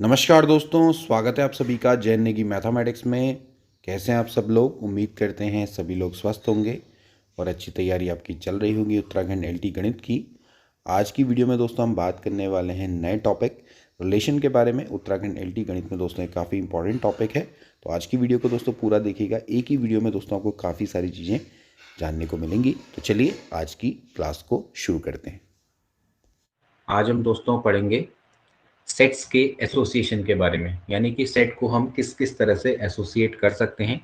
नमस्कार दोस्तों, स्वागत है आप सभी का जैन नेगी मैथमेटिक्स में। कैसे हैं आप सब लोग? उम्मीद करते हैं सभी लोग स्वस्थ होंगे और अच्छी तैयारी आपकी चल रही होगी उत्तराखंड एलटी गणित की। आज की वीडियो में दोस्तों हम बात करने वाले हैं नए टॉपिक रिलेशन के बारे में। उत्तराखंड एलटी गणित में दोस्तों एक काफ़ी इंपॉर्टेंट टॉपिक है, तो आज की वीडियो को दोस्तों पूरा देखिएगा। एक ही वीडियो में दोस्तों आपको काफ़ी सारी चीज़ें जानने को मिलेंगी। तो चलिए आज की क्लास को शुरू करते हैं। आज हम दोस्तों पढ़ेंगे सेट्स के एसोसिएशन के बारे में, यानी कि सेट को हम किस किस तरह से एसोसिएट कर सकते हैं।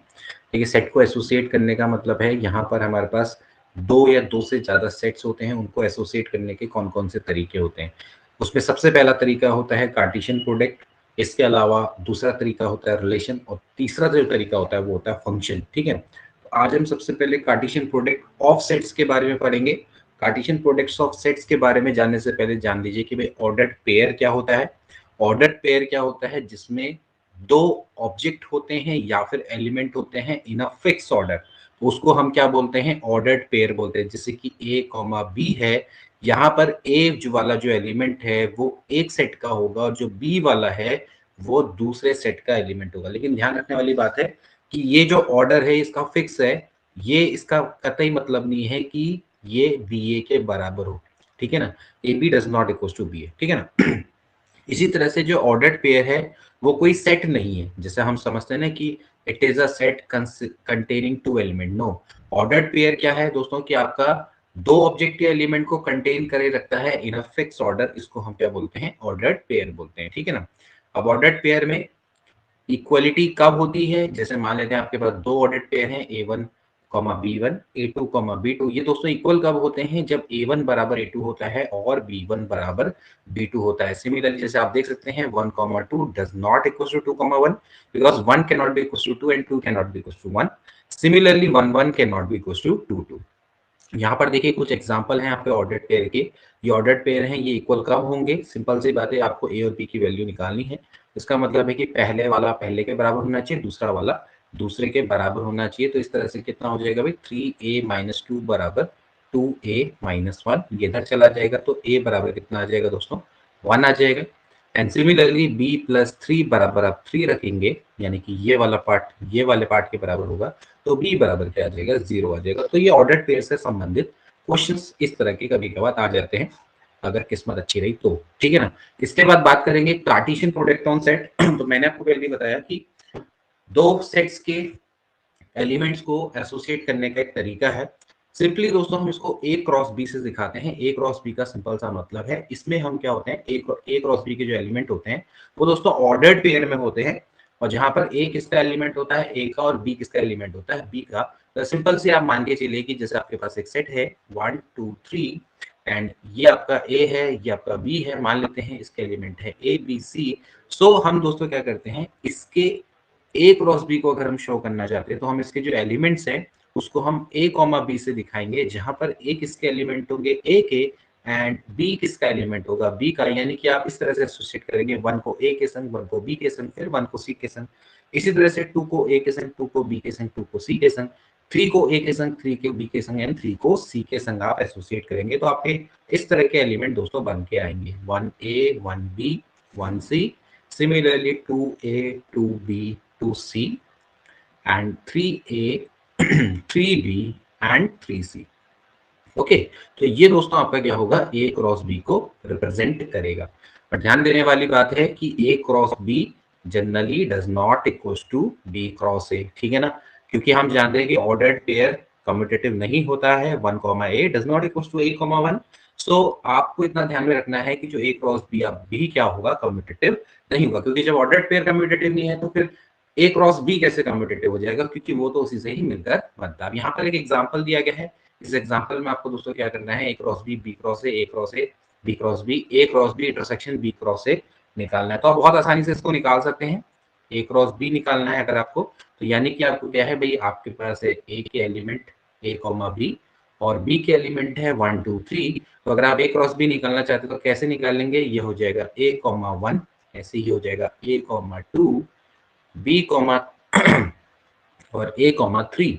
देखिए, सेट को एसोसिएट करने का मतलब है यहाँ पर हमारे पास दो या दो से ज़्यादा सेट्स होते हैं, उनको एसोसिएट करने के कौन कौन से तरीके होते हैं। उसमें सबसे पहला तरीका होता है कार्टेशियन प्रोडक्ट। इसके अलावा दूसरा तरीका होता है रिलेशन, और तीसरा जो तरीका होता है वो होता है फंक्शन। ठीक है, तो आज हम सबसे पहले कार्टेशियन प्रोडक्ट ऑफ सेट्स के बारे में पढ़ेंगे। कार्टेशियन प्रोडक्ट्स ऑफ सेट्स के बारे में जानने से पहले जान लीजिए कि भाई ऑर्डर्ड पेयर क्या होता है। ऑर्डर्ड पेयर क्या होता है? जिसमें दो ऑब्जेक्ट होते हैं या फिर एलिमेंट होते हैं इन अ फिक्स ऑर्डर, तो उसको हम क्या बोलते हैं? ऑर्डर्ड पेयर बोलते हैं। जैसे कि ए कॉमा बी है, यहाँ पर ए जो वाला जो एलिमेंट है वो एक सेट का होगा और जो बी वाला है वो दूसरे सेट का एलिमेंट होगा। लेकिन ध्यान रखने वाली बात है कि ये जो ऑर्डर है इसका फिक्स है, ये इसका कतई मतलब नहीं है कि ये बी ए के बराबर हो। ठीक है ना, A B does not equal to B A. ठीक है ना। इसी तरह से जो ऑर्डर्ड पेयर है वो कोई सेट नहीं है, जैसे हम समझते हैं ना कि it is a set containing two element. No, ordered pair क्या है दोस्तों कि आपका दो ऑब्जेक्ट के एलिमेंट को कंटेन करे रखता है इन अ फिक्स ऑर्डर। इसको हम क्या बोलते हैं? ऑर्डर्ड पेयर बोलते हैं। ठीक है ना। अब ऑर्डर्ड पेयर में इक्वलिटी कब होती है? जैसे मान लेते हैं आपके पास दो ऑर्डर्ड पेयर हैं, A one comma B one, A two comma B two. ये दोस्तों इक्वल कब होते हैं? जब ए वन बराबर ए टू होता है और बी वन बराबर बी टू होता है। सिमिलरली जैसे आप देख सकते हैं one comma two does not equal to two comma one, because one can not be equal to two and two can not be equal to one. Similarly one one can not be equal to two two. यहाँ पर देखिए कुछ example हैं आपके ordered pair के। ये ordered pair हैं, ये इक्वल कब होंगे? सिंपल सी बात है, आपको ए और बी की वैल्यू निकालनी है। इसका मतलब है कि पहले वाला पहले के बराबर होना चाहिए, दूसरा वाला दूसरे के बराबर होना चाहिए। तो इस तरह से कितना हो जाएगा भाई? 3a-2 बराबर 2a-1। ये इधर चला जाएगा तो a बराबर कितना आ जाएगा दोस्तों? 1 आ जाएगा। एंड सिमिलरली b+3 बराबर आप 3 रखेंगे, यानी कि ये वाला पार्ट ये वाले पार्ट के बराबर होगा, तो b बराबर क्या आ जाएगा? 0 आ जाएगा। तो ये ऑर्डर्ड पेयर से संबंधित क्वेश्चंस इस तरह के कभी कभार आ जाते हैं, अगर किस्मत अच्छी रही तो। ठीक है ना। इसके बाद बात करेंगे कार्टेशियन प्रोडक्ट ऑन सेट। तो मैंने आपको पहले बताया कि दो सेट्स के एलिमेंट्स को एसोसिएट करने का एक तरीका है। सिंपली दोस्तों हम इसको ए क्रॉस बी से दिखाते हैं। ए क्रॉस बी का सिंपल सा मतलब है, इसमें हम क्या होते हैं, ए क्रॉस बी के जो एलिमेंट होते हैं वो दोस्तों ऑर्डर्ड पेयर में होते हैं। और जहां पर ए किसका एलिमेंट होता है? ए का। और बी किसका एलिमेंट होता है? बी का। तो सिंपल से आप मान के चलिए कि जैसे आपके पास एक सेट है 1 2 3, एंड ये आपका ए है, ये आपका बी है। मान लेते हैं इसके एलिमेंट है ए बी सी। सो हम दोस्तों क्या करते हैं, इसके ए क्रॉस बी को अगर हम शो करना चाहते हैं तो हम इसके जो एलिमेंट्स हैं उसको हम ए कॉमा बी से दिखाएंगे, जहां पर ए किसके एलिमेंट होंगे? ए के। एंड बी किसका एलिमेंट होगा? बी का। यानी कि आप इस तरह से एसोसिएट करेंगे, वन को ए के संग, वन को बी के संग, फिर वन को सी के संग। इसी तरह से टू को ए के संग, टू को बी के संग, टू को सी के संग, थ्री को ए के संग, थ्री को बी के संग, एंड थ्री को सी के संग आप एसोसिएट करेंगे। तो आपके इस तरह के एलिमेंट दोस्तों बन के आएंगे, one A one B one C. Similarly, 2a, 2b, 2c, and 3a, 3b and 3c. Okay, तो ये दोस्तों आपका क्या होगा? ए क्रॉस बी को रिप्रेजेंट करेगा। पर ध्यान देने वाली बात है कि A cross B generally does not equal to B cross A. ठीक है ना, क्योंकि हम जानते हैं कि ऑर्डर्ड पेयर कम्यूटेटिव नहीं होता है। 1 comma A does not equal to A comma 1। सो आपको इतना ध्यान में रखना है कि जो ए क्रॉस बी अब बी क्या होगा? कम्यूटेटिव नहीं होगा, क्योंकि जब ऑर्डर्ड पेयर कम्यूटेटिव नहीं है तो फिर ए क्रॉस बी कैसे कम्यूटेटिव हो जाएगा? क्योंकि वो तो उसी से ही मिलकर बनता है। यहाँ पर एक एग्जाम्पल दिया गया है। इस एग्जाम्पल में आपको दोस्तों क्या करना है? A cross B cross A cross A, B cross B, A cross B intersection B cross A निकालना है। तो आप बहुत आसानी से इसको निकाल सकते हैं। ए क्रॉस बी निकालना है अगर आपको, तो यानी कि आपको क्या है भाई, आपके पास है ए के एलिमेंट ए कॉमा बी और बी के एलिमेंट है 1 2 3। तो अगर आप ए क्रॉस बी निकालना चाहते हैं तो कैसे निकालेंगे? ये हो जाएगा ए कॉमा 1, ऐसे ही हो जाएगा ए कॉमा 2, बी कॉमा और ए कॉमा 3।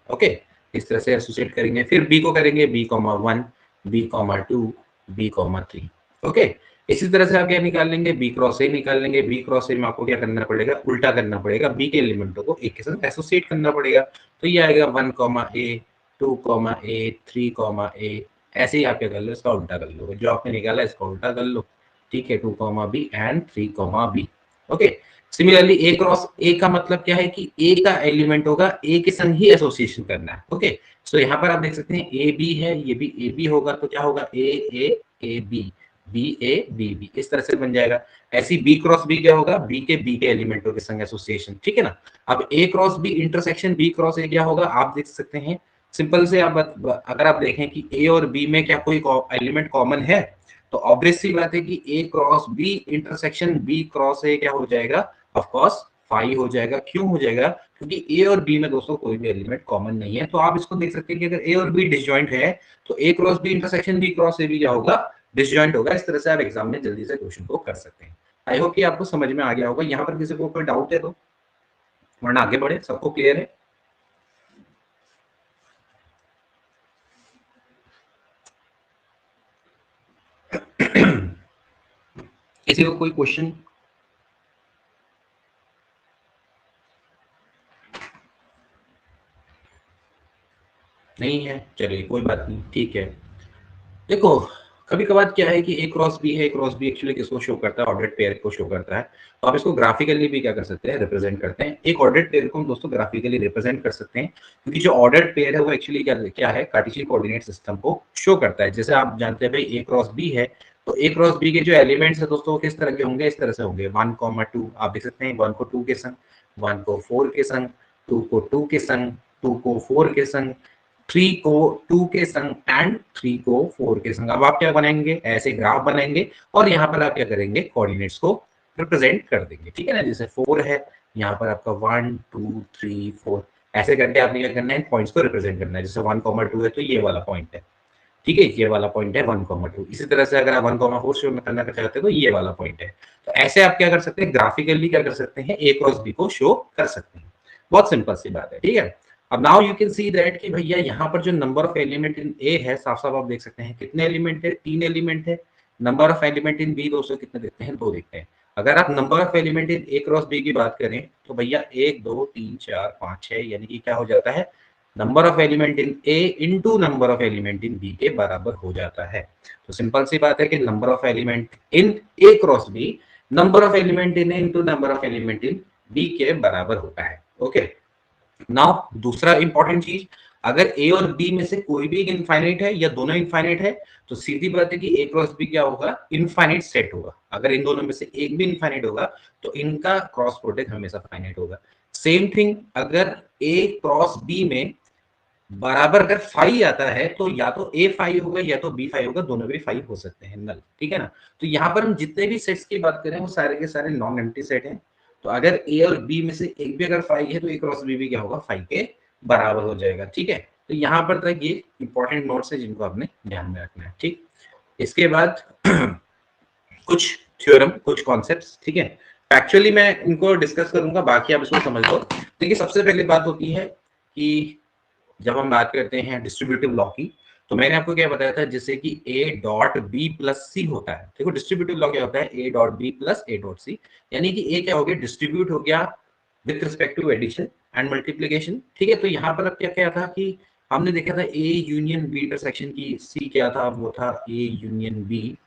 ओके, इस तरह से एसोसिएट करेंगे। फिर बी को करेंगे B comma 1, B comma 2, B comma 3। Okay, इसी तरह से आप क्या निकाल लेंगे, बी क्रॉस ए निकाल लेंगे। बी क्रॉस ए में आपको क्या करना पड़ेगा, उल्टा करना पड़ेगा, बी के एलिमेंटों को एक के साथ एसोसिएट करना पड़ेगा। तो ये आएगा 1, ए 2, ए 3, ऐसे ही आप क्या कर लो, इसका उल्टा कर लो, जो आपने निकाला इसका उल्टा कर लो। ठीक है, 2, B and 3, B. Okay. Similarly A cross A का मतलब क्या है कि ए का एलिमेंट होगा, ए के संग ही एसोसिएशन करना है। ओके। सो यहाँ पर आप देख सकते हैं ए बी है, ये भी ए बी होगा, तो क्या होगा, A B, B A B B, इस तरह से बन जाएगा। ऐसी बी क्रॉस बी क्या होगा, बी के एलिमेंटों के संग एसोसिएशन। ठीक है ना। अब A cross B intersection B cross A क्या होगा, आप देख सकते हैं सिंपल से। आप अगर आप देखें कि ए और बी में क्या कोई एलिमेंट कॉमन है, तो ऑब्वियस सी बात है कि A cross B intersection B cross A क्या हो जाएगा, ऑफ कोर्स फाई हो जाएगा। क्यों हो जाएगा, क्योंकि ए और बी में दोस्तों कोई भी एलिमेंट कॉमन नहीं है। तो आप इसको देख सकते हैं कि अगर ए और बी डिसजॉइंट है, तो A cross B intersection B cross A भी क्या होगा, डिसजॉइंट होगा। इस तरह से आप एग्जाम में जल्दी से क्वेश्चन को कर सकते हैं। आई होप कि आपको समझ में आ गया होगा। यहाँ पर किसी को कोई डाउट है तो, वरना आगे बढ़े, सबको क्लियर है। किसी को कोई क्वेश्चन नहीं है, चलिए कोई बात नहीं, ठीक है। देखो, कभी कभार क्या है कि ए क्रॉस बी है, ए क्रॉस बी एक्चुअली किसको शो करता है, ऑर्डर्ड पेयर को शो करता है। तो आप इसको ग्राफिकली भी क्या कर सकते हैं, रिप्रेजेंट करते हैं। एक ऑर्डर्ड पेयर को हम दोस्तों ग्राफिकली रिप्रेजेंट कर सकते हैं, क्योंकि जो ऑर्डर्ड पेयर है वो एक्चुअली क्या क्या है, कार्टेशियन कोऑर्डिनेट सिस्टम को शो करता है। जैसे आप जानते हैं भाई ए क्रॉस बी है, तो ए क्रॉस बी के जो एलिमेंट्स है दोस्तों वो किस तरह के होंगे, इस तरह से होंगे 1, 2। आप देख सकते हैं 1 को 2 के संग, 1 को 4 के संग, 2 को 2 के संग, 2 को 4 के संग, 3 को 2 के संग एंड 3 को 4 के संग। अब आप क्या बनाएंगे, ऐसे ग्राफ बनाएंगे और यहाँ पर आप क्या करेंगे, कोऑर्डिनेट्स को रिप्रेजेंट कर देंगे। ठीक है ना, जैसे 4 है, यहाँ पर आपका 1 2 3 4, ऐसे करके आपने क्या करना है, पॉइंट्स को रिप्रेजेंट करना है। जैसे 1, 2 है तो ये वाला पॉइंट है, ठीक है, ये वाला पॉइंट है 1, 2। इसी तरह से अगर आप 1, 4 शो में करना चाहते हैं तो ये वाला पॉइंट है। तो ऐसे आप क्या कर सकते हैं, ग्राफिकली क्या कर सकते हैं, ए क्रॉस बी को शो कर सकते हैं। बहुत सिंपल सी बात है। ठीक है। अब now you can see that कि भैया यहाँ पर जो नंबर ऑफ एलिमेंट इन ए है, साफ साफ आप देख सकते हैं कितने एलिमेंट है, 3 एलिमेंट है। Number of element in B दोस्तों कितने देखते हैं, 2 देखते हैं। अगर आप number of element in A cross B की बात करें तो भैया 1 2 3 4 5 6, यानी कि क्या हो जाता है, number of element in A into number of element in B के बराबर हो जाता है। तो सिंपल सी बात है कि number of element in A cross B number of element in A into number of element in B के बराबर होता है। ओके। नाउ दूसरा इंपॉर्टेंट चीज, अगर ए और बी में से कोई भी इनफाइनाइट है या दोनों इनफाइनाइट है, तो सीधी बात है कि ए क्रॉस बी क्या होगा, इनफाइनाइट सेट होगा। अगर इन दोनों में से एक भी इनफाइनाइट होगा तो इनका क्रॉस प्रोडक्ट हमेशा फाइनाइट होगा। सेम थिंग, अगर ए क्रॉस बी में बराबर अगर फाइव आता है तो या तो ए फाइव होगा या तो बी फाइव होगा, दोनों भी फाइव हो सकते हैं, नल। ठीक है ना। तो यहाँ पर हम जितने भी सेट्स की बात करें वो सारे के सारे नॉन एम्प्टी सेट हैं। तो अगर ए और बी में से एक भी अगर फाइव है तो ए क्रॉस बी भी क्या होगा, फाइव के बराबर हो जाएगा। ठीक है। तो यहाँ पर तक ये इंपॉर्टेंट नोट्स है जिनको आपने ध्यान में रखना है। ठीक। इसके बाद कुछ थ्योरम, कुछ कॉन्सेप्ट्स, ठीक है, एक्चुअली मैं इनको डिस्कस करूंगा, बाकी आप इसको समझ लो। देखिए, सबसे पहले बात होती है कि जब हम बात करते हैं डिस्ट्रीब्यूटिव लॉ की, तो मैंने आपको क्या बताया था, जैसे कि A dot B plus C होता है। देखो, डिस्ट्रीब्यूटिव लॉ क्या होता है, A dot B plus A dot C, यानी कि ए क्या हो गया, डिस्ट्रीब्यूट हो गया with respect to addition and multiplication. ठीक है। तो यहाँ पर अब क्या क्या था कि हमने देखा था ए यूनियन बी इंटरसेक्शन की सी क्या था, वो था ए यूनियन बी,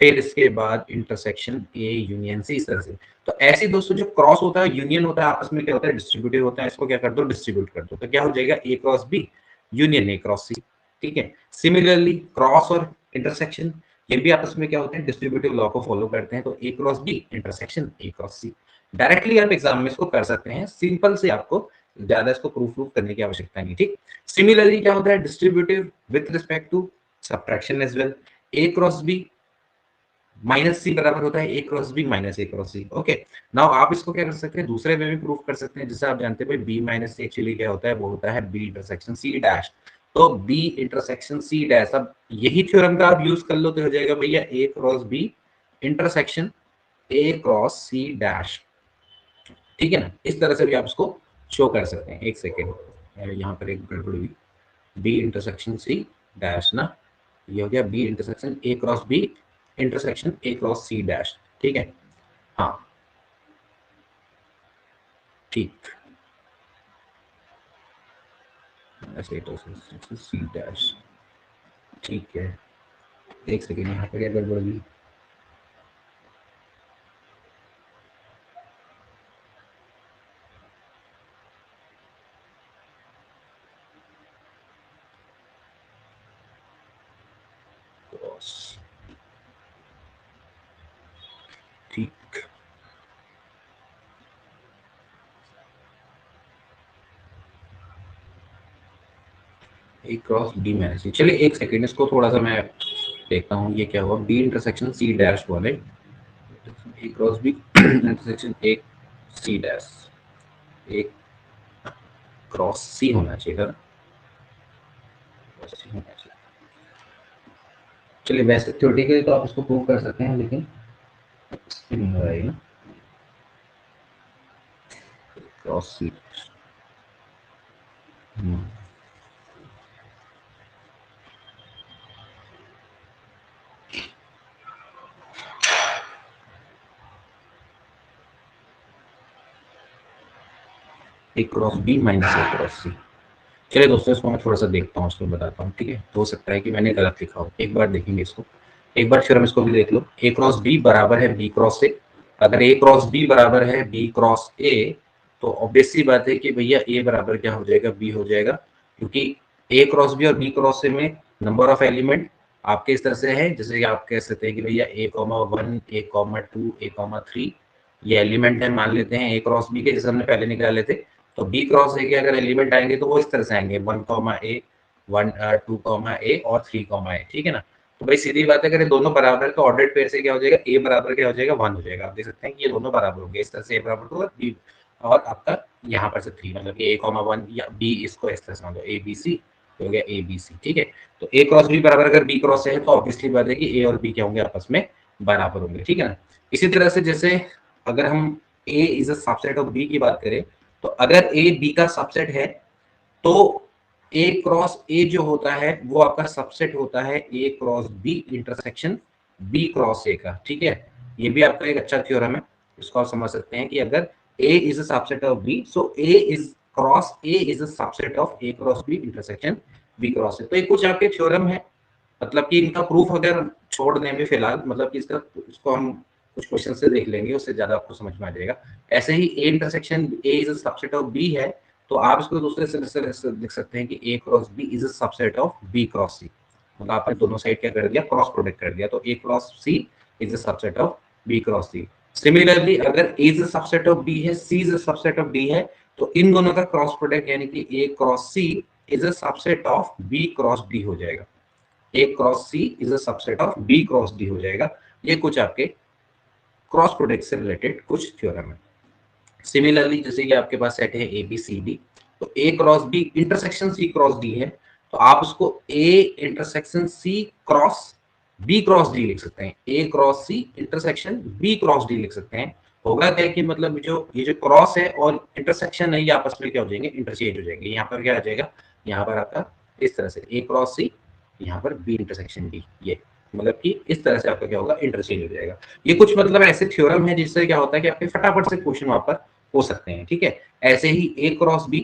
फिर इसके बाद इंटरसेक्शन ए यूनियन सी, इस तरह से। तो ऐसे दोस्तों जो क्रॉस होता है, यूनियन होता है, आपस में क्या होता है, डिस्ट्रीब्यूटिव होता है। इसको क्या कर दो, डिस्ट्रीब्यूट कर दो, तो क्या हो जाएगा, A cross B union A cross C. ठीक है। सिमिलरली क्रॉस और इंटरसेक्शन, ये भी आपस में क्या होते हैं, डिस्ट्रीब्यूटिव लॉ को फॉलो करते हैं। तो A cross B intersection A cross C, directly आप एग्जाम में इसको कर सकते हैं, सिंपल से, आपको ज्यादा इसको प्रूफ करने की आवश्यकता नहीं। ठीक। सिमिलरली क्या होता है, distributive with respect to subtraction as well, A cross B minus C बराबर होता है A cross B minus A cross C. Okay. Now आप इसको क्या कर सकते हैं, दूसरे वे में प्रूफ कर सकते हैं। जैसे आप जानते हैं भाई बी माइनस सी एक्चुअली क्या होता है, वो होता है बी इंटरसेक्शन सी डैश। तो बी इंटरसेक्शन सी डैश, अब यही थ्योरम का आप यूज कर लो तो हो जाएगा भैया A cross B intersection A cross C dash. ठीक है ना, इस तरह से भी आप इसको शो कर सकते हैं। एक सेकेंड, यहाँ पर एक गड़बड़ हुई, बी इंटरसेक्शन सी डैश ना, ये हो गया B intersection A cross B intersection A cross C dash, ठीक है। हाँ ठीक, ऐसे इंटरसेक्शन सी डैश, ठीक है। एक सेकेंड, यहाँ पर क्या गड़बड़ हुई? क्रॉस, ठीक, ए क्रॉस बी माइनस सी। चलिए एक सेकेंड, इसको थोड़ा सा मैं देखता हूँ ये क्या हुआ। बी इंटरसेक्शन सी डैश वाले, A cross B intersection A C dash, एक क्रॉस सी होना चाहिए था, सी होना चाहिए। चलिए वैसे थ्योरेटिकली तो आप इसको प्रूव कर सकते हैं, लेकिन नहीं हो रहा है ना, cross C. A cross B minus A cross सी। चलिए दोस्तों, इसको मैं थोड़ा सा देखता हूँ, इसको बताता हूँ, ठीक है। हो सकता है कि मैंने गलत लिखा हो, एक बार देखेंगे इसको। एक बार फिर हम इसको भी देख लो। ए क्रॉस बी बराबर है बी क्रॉस ए। अगर ए क्रॉस बी बराबर है बी क्रॉस ए, तो ऑब्वियस सी बात है कि भैया ए बराबर क्या हो जाएगा, बी हो जाएगा, क्योंकि ए क्रॉस बी और बी क्रॉस ए में नंबर ऑफ एलिमेंट आपके इस तरह से है, जैसे कि आप कह सकते हैं कि भैया ए कॉमा 1, ए कॉमा 2, ए कॉमा 3 ये एलिमेंट है, मान लेते हैं ए क्रॉस बी के, जैसे हमने पहले निकाले थे। तो बी क्रॉस ए के अगर एलिमेंट आएंगे तो वो इस तरह से आएंगे, 1 कॉमा ए, 1 2 कॉमा ए और 3 कॉमा ए, ठीक है ना। तो भाई सीधी बात है, अगर ये दोनों बराबर है तो ऑर्डर्ड पेयर से क्या हो जाएगा, ए बराबर क्या हो जाएगा, 1 हो जाएगा। आप देख सकते हैं कि ये दोनों बराबर हो गए, इस तरह से ए बराबर होगा बी, और आपका यहाँ पर से 3, मतलब ए कॉमा 1 या बी, इसको इस तरह से मान लो ए बी सी हो गया, ए बी सी, ठीक है। तो ए क्रॉस बी बराबर अगर बी क्रॉस है तो ऑब्वियसली बात है कि ए और बी क्या होंगे, आपस में बराबर होंगे, ठीक है ना। इसी तरह से जैसे अगर हम A is a subset of B की बात करें, तो अगर ए बी का सबसेट है तो ए क्रॉस ए जो होता है वो आपका सबसेट होता है A cross B intersection B cross A का, ठीक है। ये भी आपका एक अच्छा थ्योरम है, इसको आप समझ सकते हैं कि अगर A is a subset of B, so A is cross A is a subset of A cross B intersection B cross A. तो ये कुछ आपके थ्योरम है, मतलब कि इनका प्रूफ अगर छोड़ दें भी फिलहाल, मतलब कि इसको हम कुछ क्वेश्चन से देख लेंगे, उससे ज्यादा आपको समझ में आ जाएगा। ऐसे ही A intersection A is a subset of B है, तो आप इसको दूसरे से लिख सकते हैं कि A cross B is a subset of B cross C. मतलब आपने दोनों साइड क्या कर दिया, क्रॉस प्रोडक्ट कर दिया, तो A cross C is a subset of B cross C. Similarly अगर A is a subset of B है, C is a subset of D है, तो इन दोनों का क्रॉस प्रोडक्ट यानी कि A cross C is a subset of B cross D हो जाएगा। A cross C is a subset of B cross D हो जाएगा। ये कुछ आपके क्रॉस प्रोडक्ट से रिलेटेड कुछ थ्योरम है। सिमिलरली जैसे कि आपके पास सेट है ए बी सी डी, तो A cross B intersection C cross D है, तो आप उसको A intersection C cross B cross D लिख सकते हैं। A cross C intersection B cross D लिख सकते हैं। होगा क्या कि मतलब जो ये जो क्रॉस है और इंटरसेक्शन है, ये आपस में क्या हो जाएंगे, इंटरचेंज हो जाएंगे। यहाँ पर क्या आ जाएगा, यहाँ पर आपका इस तरह से ए क्रॉस सी, यहाँ पर बी इंटरसेक्शन डी, ये मतलब कि इस तरह से आपका क्या होगा, इंटरचेंज हो जाएगा। ये कुछ मतलब ऐसे थ्योरम है जिससे क्या होता है कि आपके फटाफट से क्वेश्चन वहां पर हो सकते हैं, ठीक है। ऐसे ही A cross B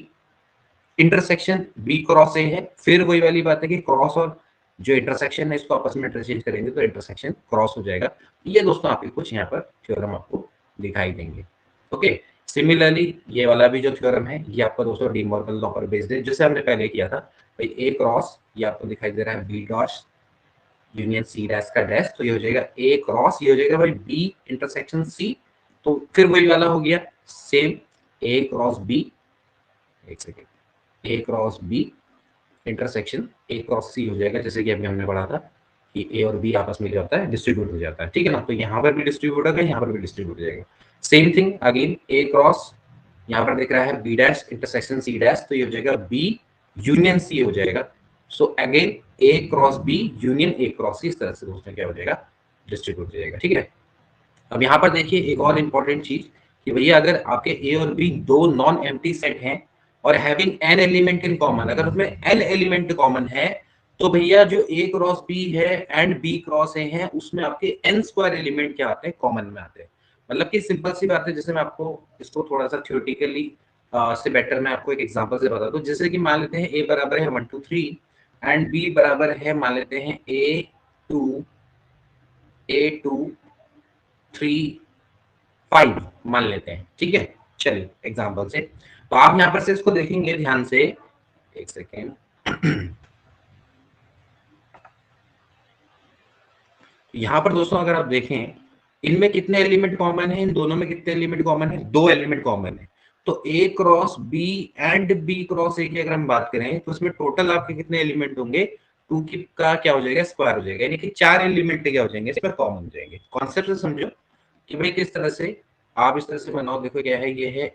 intersection B cross A है, फिर वही वाली बात है कि क्रॉस और जो इंटरसेक्शन है इसको आपस में इंटरचेंज करेंगे तो इंटरसेक्शन क्रॉस हो जाएगा। ये दोस्तों आपके कुछ यहाँ पर थ्योरम आपको दिखाई देंगे, ओके। सिमिलरली ये वाला भी जो थ्योरम है ये आपका दोस्तों डी मॉर्गन लॉ पर बेस्ड है, जैसे हमने पहले किया था। भाई ए क्रॉस, ये आपको दिखाई दे रहा है B dot union C dash का डैश, तो ये हो जाएगा ए क्रॉस, ये हो जाएगा भाई बी इंटरसेक्शन सी, तो फिर वही वाला हो गया सेम ए क्रॉस बी, एक second, A cross B intersection A cross C हो जाएगा, जैसे कि अभी हमने पढ़ा था कि ए और बी आपस में क्या होता है, डिस्ट्रीब्यूट हो जाता है, ठीक है ना। तो यहाँ पर भी डिस्ट्रीब्यूट होगा, यहाँ पर भी डिस्ट्रीब्यूट हो जाएगा। Same thing again A cross, यहाँ पर दिख रहा है B dash intersection C dash, तो ये हो जाएगा बी यूनियन सी हो जाएगा। So again A cross B union A cross C, इस तरह से दोस्तों क्या हो जाएगा, डिस्ट्रीब्यूट हो जाएगा, ठीक है। अब यहाँ पर देखिए एक और इंपॉर्टेंट चीज कि भैया अगर आपके ए और बी दो नॉन एम्प्टी सेट हैं और having an element in common, अगर उसमें एन एलिमेंट कॉमन है तो भैया जो ए क्रॉस बी है एंड बी क्रॉस ए है, उसमें आपके एन स्क्वायर एलिमेंट क्या आते हैं, कॉमन में आते हैं। मतलब कि सिंपल सी बात है, जैसे मैं आपको इसको थोड़ा सा थ्योरेटिकली से बेटर मैं आपको एक एग्जांपल से बता दूं। जैसे कि मान लेते हैं ए बराबर है 1 2 3 एंड बी बराबर है, मान लेते हैं टू ए टू 3 5 मान लेते हैं, ठीक है। चलिए एग्जांपल से, तो आप यहाँ पर से इसको देखेंगे ध्यान से, एक सेकेंड। यहाँ पर दोस्तों अगर आप देखें, इनमें कितने एलिमेंट कॉमन है, इन दोनों में कितने एलिमेंट कॉमन है, 2 एलिमेंट कॉमन है। तो A cross B and B cross A की अगर हम बात करें तो उसमें टोटल आपके कितने एलिमेंट होंगे, 2 की का क्या हो जाएगा, स्क्वायर हो जाएगा, यानी कि 4 एलिमेंट क्या हो जाएंगे, इस पर कॉमन हो जाएंगे। कॉन्सेप्ट से समझो कि भाई किस तरह से आप इस तरह से बनाओ। देखो क्या है, ये है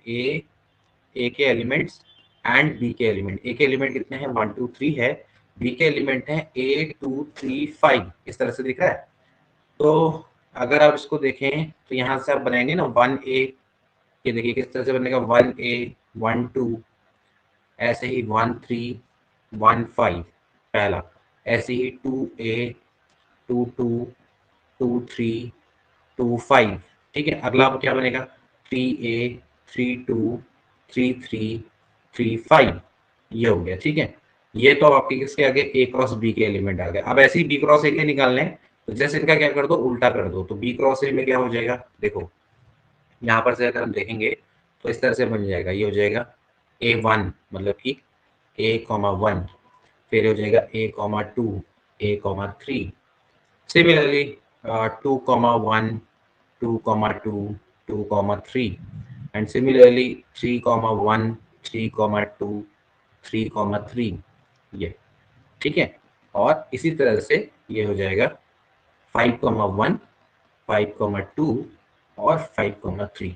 ए के एलिमेंट्स एंड बी के एलिमेंट। ए के एलिमेंट कितने हैं, 1 2 3 है। बी के एलिमेंट है 8 2 3 5, इस तरह से दिख रहा है। तो अगर आप इसको देखें तो यहाँ से आप बनाएंगे ना 1a, ये देखिए किस तरह से बनेगा, 1a 1 2, ऐसे ही 1 3 1 5 पहला, ऐसे ही 2a 2 2 2 3 2 5, ठीक है। अगला क्या बनेगा, 3a 3 2 3 3 3 5, ये हो गया, ठीक है। ये तो आपके किसके आगे, ए क्रॉस बी के एलिमेंट आ गए। अब ऐसे ही बी क्रॉस ए के निकालने हैं, तो जैसे इनका क्या कर दो, उल्टा कर दो। तो बी क्रॉस ए में क्या हो जाएगा, देखो यहाँ पर से अगर हम देखेंगे तो इस तरह से बन जाएगा, ये हो जाएगा A1 मतलब कि A,1, फिर हो जाएगा A,2 A,3, similarly 2,1 2,2 2,3 and similarly 3,1 3,2 3,3, ये ठीक है। और इसी तरह से ये हो जाएगा 5,1 5,2 और 5,3।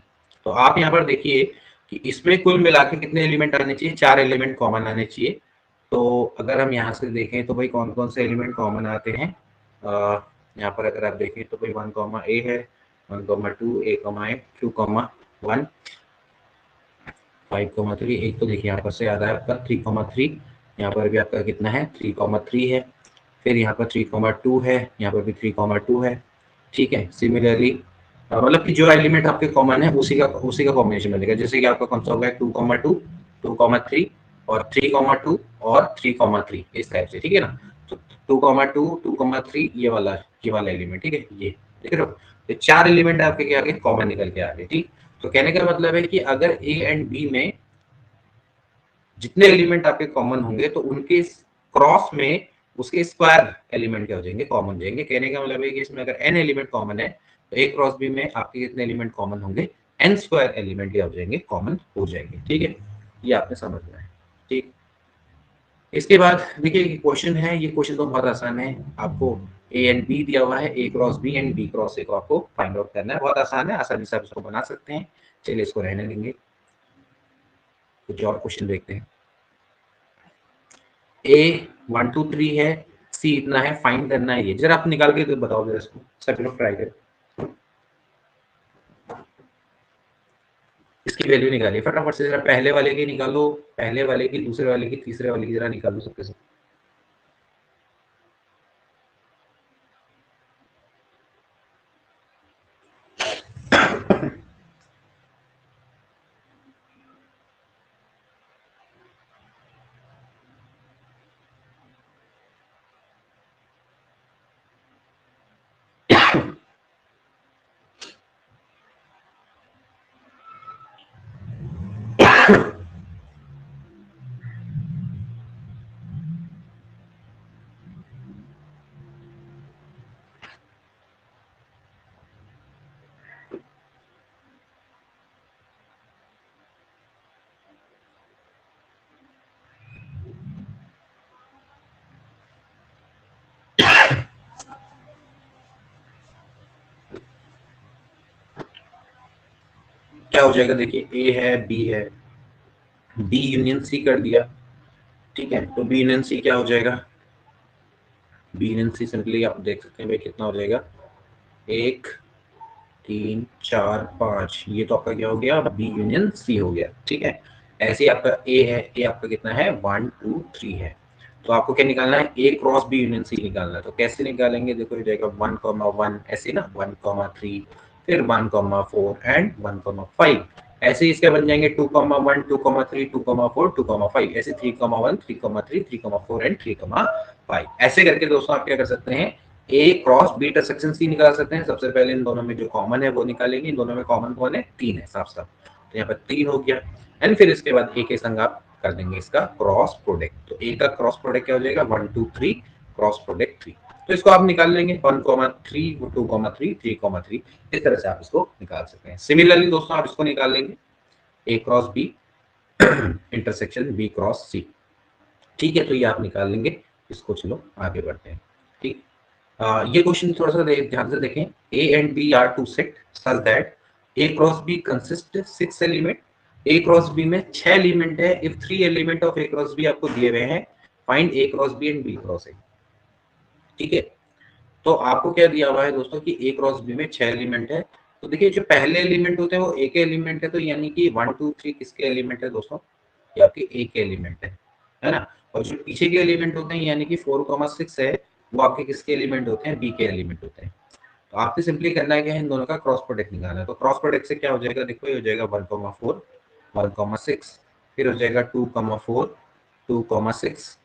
तो आप यहाँ पर देखिए कि इसमें कुल मिला के कितने एलिमेंट आने चाहिए, 4 एलिमेंट कॉमन आने चाहिए। तो अगर हम यहाँ से देखें तो भाई कौन कौन से एलिमेंट कॉमन आते हैं, यहाँ पर अगर आप देखें तो भाई 1, ए है, 1,2 A, 2,1 5,3, एक तो देखिए यहाँ पर से याद आया आपका 3,3, यहाँ पर भी आपका कितना है 3,3 है, फिर यहाँ पर 3,2 है, यहाँ पर भी 3,2 है, ठीक है। सिमिलरली मतलब कि जो एलिमेंट आपके कॉमन है उसी का कॉम्बिनेशन बनेगा। जैसे कि आपका कौन सा होगा 2,2 2,3 और 3,2 और 3,3, इस टाइप से, ठीक है ना। तो 2,2 2,3 ये वाला एलिमेंट, ठीक है, ये देख रहे हो। तो 4 एलिमेंट आपके क्या आ गए, कॉमन निकल के आ गए, ठीक। तो कहने का मतलब है कि अगर ए एंड बी में जितने एलिमेंट आपके कॉमन होंगे तो उनके क्रॉस में उसके स्क्वायर एलिमेंट क्या हो जाएंगे, कॉमन हो जाएंगे। कहने का मतलब है कि इसमें अगर एन एलिमेंट कॉमन है तो ए क्रॉस बी में आपके कितने एलिमेंट कॉमन होंगे, एन स्क्वायर एलिमेंट क्या हो जाएंगे, कॉमन हो जाएंगे, ठीक है। ये आपने समझना है, ठीक। इसके बाद देखिए क्वेश्चन है, ये क्वेश्चन तो बहुत आसान है। आपको ए एंड बी दिया हुआ है, A cross B and B cross A को आपको फाइंड आउट करना है। बहुत आसान है, आसानी से आप इसको बना सकते हैं। चलिए इसको रहने देंगे, कुछ और क्वेश्चन देखते हैं। ए 1 2 3 है, सी इतना है, फाइंड करना है। ये जरा आप निकाल के तो बताओ जरा इसको, सभी लोग ट्राई करें, इसकी वैल्यू निकालिए फटाफट से। जरा पहले वाले की निकालो, पहले वाले की, दूसरे वाले की, तीसरे वाले की, जरा निकालो सबके सब। क्या हो जाएगा, देखिए ए है, बी है, बी यूनियन सी कर दिया, ठीक है। तो बी यूनियन सी क्या हो जाएगा, बी यूनियन सी सिंपली आप देख सकते हैं भाई कितना हो जाएगा, 1 3 4 5, ये तो आपका क्या हो गया, बी यूनियन सी हो गया, ठीक है। ऐसे ही आपका ए है, ए आपका कितना है 1 2 3 है। तो आपको क्या निकालना है, ए क्रॉस बी यूनियन सी निकालना है। तो कैसे निकालेंगे, देखो ये जाएगा 1,1 ऐसे ना, 1,3 फिर 1,4 एंड 1,5। ऐसे ही इसके बन जाएंगे 2,1 2,3 2,4 2,5, ऐसे 3,1 3,3 3,4 एंड 3,5। ऐसे करके दोस्तों आप क्या कर सकते हैं, ए क्रॉस बी इंटरसेक्शन सी निकाल सकते हैं। सबसे पहले इन दोनों में जो कॉमन है वो निकालेंगे। इन दोनों में कॉमन कौन है, 3 है, साफ साफ। तो यहाँ पर 3 हो गया। एंड फिर इसके बाद ए के संग आप कर देंगे इसका क्रॉस प्रोडक्ट। तो ए का क्रॉस प्रोडक्ट क्या हो जाएगा, 1 2 3 क्रॉस प्रोडक्ट 3। तो इसको आप निकाल लेंगे 1,3 2,3 3,3। इस तरह से आप इसको निकाल सकते हैं। सिमिलरली दोस्तों आप इसको निकाल लेंगे, A cross B intersection B cross C. ठीक है, तो ये आप निकाल लेंगे। इसको चलो आगे बढ़ते हैं। ठीक, ये क्वेश्चन थोड़ा सा ध्यान से देखें। A and B are two set such that A cross B consist 6 element. A cross B में 6 एलिमेंट है। If 3 element of A cross B आपको दिए हुए हैं, find A cross B and B cross A. ठीक है, तो आपको क्या दिया हुआ है दोस्तों कि ए क्रॉस बी में 6 एलिमेंट है। तो देखिए जो पहले एलिमेंट होते हैं वो ए के एलिमेंट है, तो यानी कि 1 2 3 किसके एलिमेंट है दोस्तों, ये आपके ए के एलिमेंट है ना। और जो पीछे के एलिमेंट होते हैं यानी कि 4,6 है, वो आपके किसके एलिमेंट होते हैं, बी के एलिमेंट होते हैं। तो आपको सिंपली करना है कि इन दोनों का क्रॉस प्रोडक्ट निकालना है। तो क्रॉस प्रोडक्ट से क्या हो जाएगा, देखो ये हो जाएगा 1,4 1,6, फिर हो जाएगा 2,4 2,6,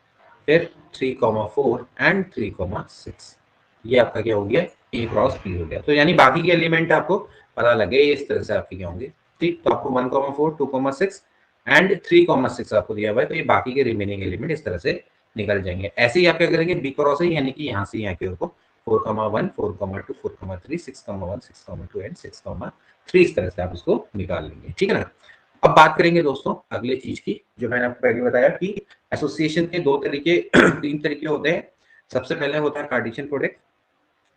फिर 3,4 एंड 3,6। ये आपका क्या हो गया, ए क्रॉस बी हो गया। तो यानी बाकी के एलिमेंट आपको पता लगे इस तरह से आपके क्या होंगे। ठीक, तो आपको 1,4 2,6 एंड 3,6 आपको दिया हुआ है, तो ये बाकी के रिमेनिंग एलिमेंट इस तरह से निकल जाएंगे। ऐसे ही आप क्या करेंगे, बी क्रॉस है यानी कि यहाँ से यहाँ की ओर को 4,1 4,2 4,3 6,1 6,2 एंड 6,3 इस तरह से आप इसको निकाल लेंगे। ठीक है ना। अब बात करेंगे दोस्तों अगले चीज की, जो मैंने आपको पहले बताया कि एसोसिएशन के दो तरीके 3 तरीके होते हैं। सबसे पहले होता है कार्टेशियन प्रोडक्ट।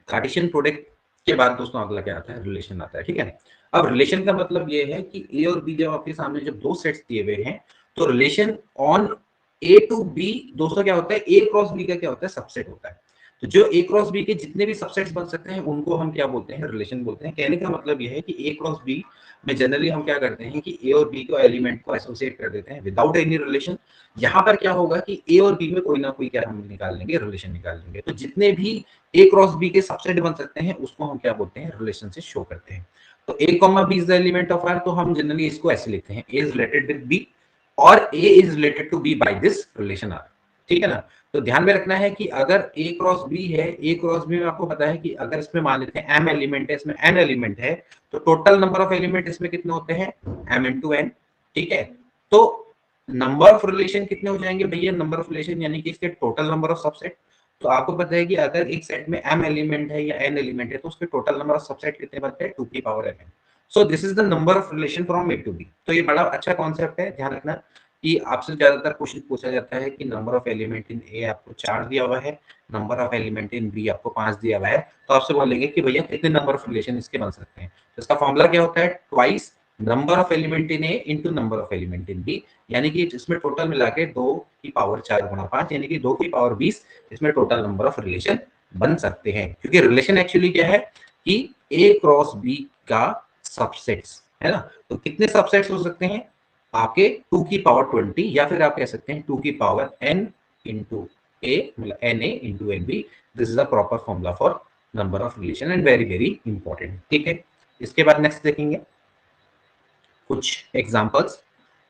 कार्टेशियन प्रोडक्ट के बाद दोस्तों अगला क्या आता है, रिलेशन आता है। ठीक है, अब रिलेशन का मतलब ये है कि ए और बी जब आपके सामने जब दो सेट्स दिए हुए हैं, तो relation on A to B दोस्तों क्या होता है, ए क्रॉस बी का क्या होता है, सबसेट होता है। तो जो ए क्रॉस बी के जितने भी सबसेट्स बन सकते हैं उनको हम क्या बोलते हैं, रिलेशन बोलते हैं। कहने का मतलब ये है कि ए क्रॉस बी में जनरली हम क्या करते हैं कि ए और बी को एलिमेंट को एसोसिएट कर देते हैं विदाउट एनी रिलेशन। यहाँ पर क्या होगा कि ए और बी में कोई ना कोई क्या हम निकाल लेंगे, रिलेशन निकाल लेंगे। तो जितने भी ए क्रॉस बी के सबसेट बन सकते हैं उसको हम क्या बोलते हैं, रिलेशन से शो करते हैं। तो A comma B is the element of R, तो हम जनरली इसको ऐसे लिखते हैं, A is related with B और A is related to B by this relation R. ठीक है ना। तो ध्यान में रखना है कि अगर ए क्रॉस बी है, ए क्रॉस बी में आपको पता है कि अगर इसमें मान लेते हैं एम एलिमेंट है, इसमें एन एलिमेंट है, तो टोटल नंबर ऑफ एलिमेंट इसमें कितने होते हैं, एम इंटू एन। ठीक है, तो नंबर ऑफ रिलेशन कितने हो जाएंगे भैया, नंबर ऑफ रिलेशन यानी कि इसके टोटल नंबर ऑफ सबसेट। तो आपको पता है कि अगर एक सेट में m एलिमेंट है या n एलिमेंट है, तो उसके टोटल नंबर ऑफ सबसेट कितने बनते हैं, 2 की power n। So this is the number of relation from A to B. तो ये बड़ा अच्छा कॉन्सेप्ट है, ध्यान रखना कि आपसे ज्यादातर क्वेश्चन पूछा जाता है कि number of element in A आपको 4 दिया हुआ है, number of element in B आपको 5 दिया हुआ है, तो आपसे बोलेंगे कि भैया कितने नंबर ऑफ रिलेशन इसके बन सकते हैं। तो इसका फॉर्मूला क्या होता है, twice number of element in A into number of element in B, यानी कि इसमें टोटल मिला के 2 की पावर 4 गुणा 5 यानी कि 2 की पावर 20 इसमें टोटल नंबर ऑफ रिलेशन बन सकते हैं। क्योंकि रिलेशन एक्चुअली क्या है कि ए क्रॉस बी का सबसेट्स है ना। तो कितने सबसेट्स हो सकते हैं आपके, 2 की पावर 20, या फिर आप कह सकते हैं 2 की पावर n इंटू ए, मतलब N A into N B. This is a proper formula for number of relation and very very important. ठीक है, इसके बाद नेक्स्ट देखेंगे कुछ एग्जांपल्स।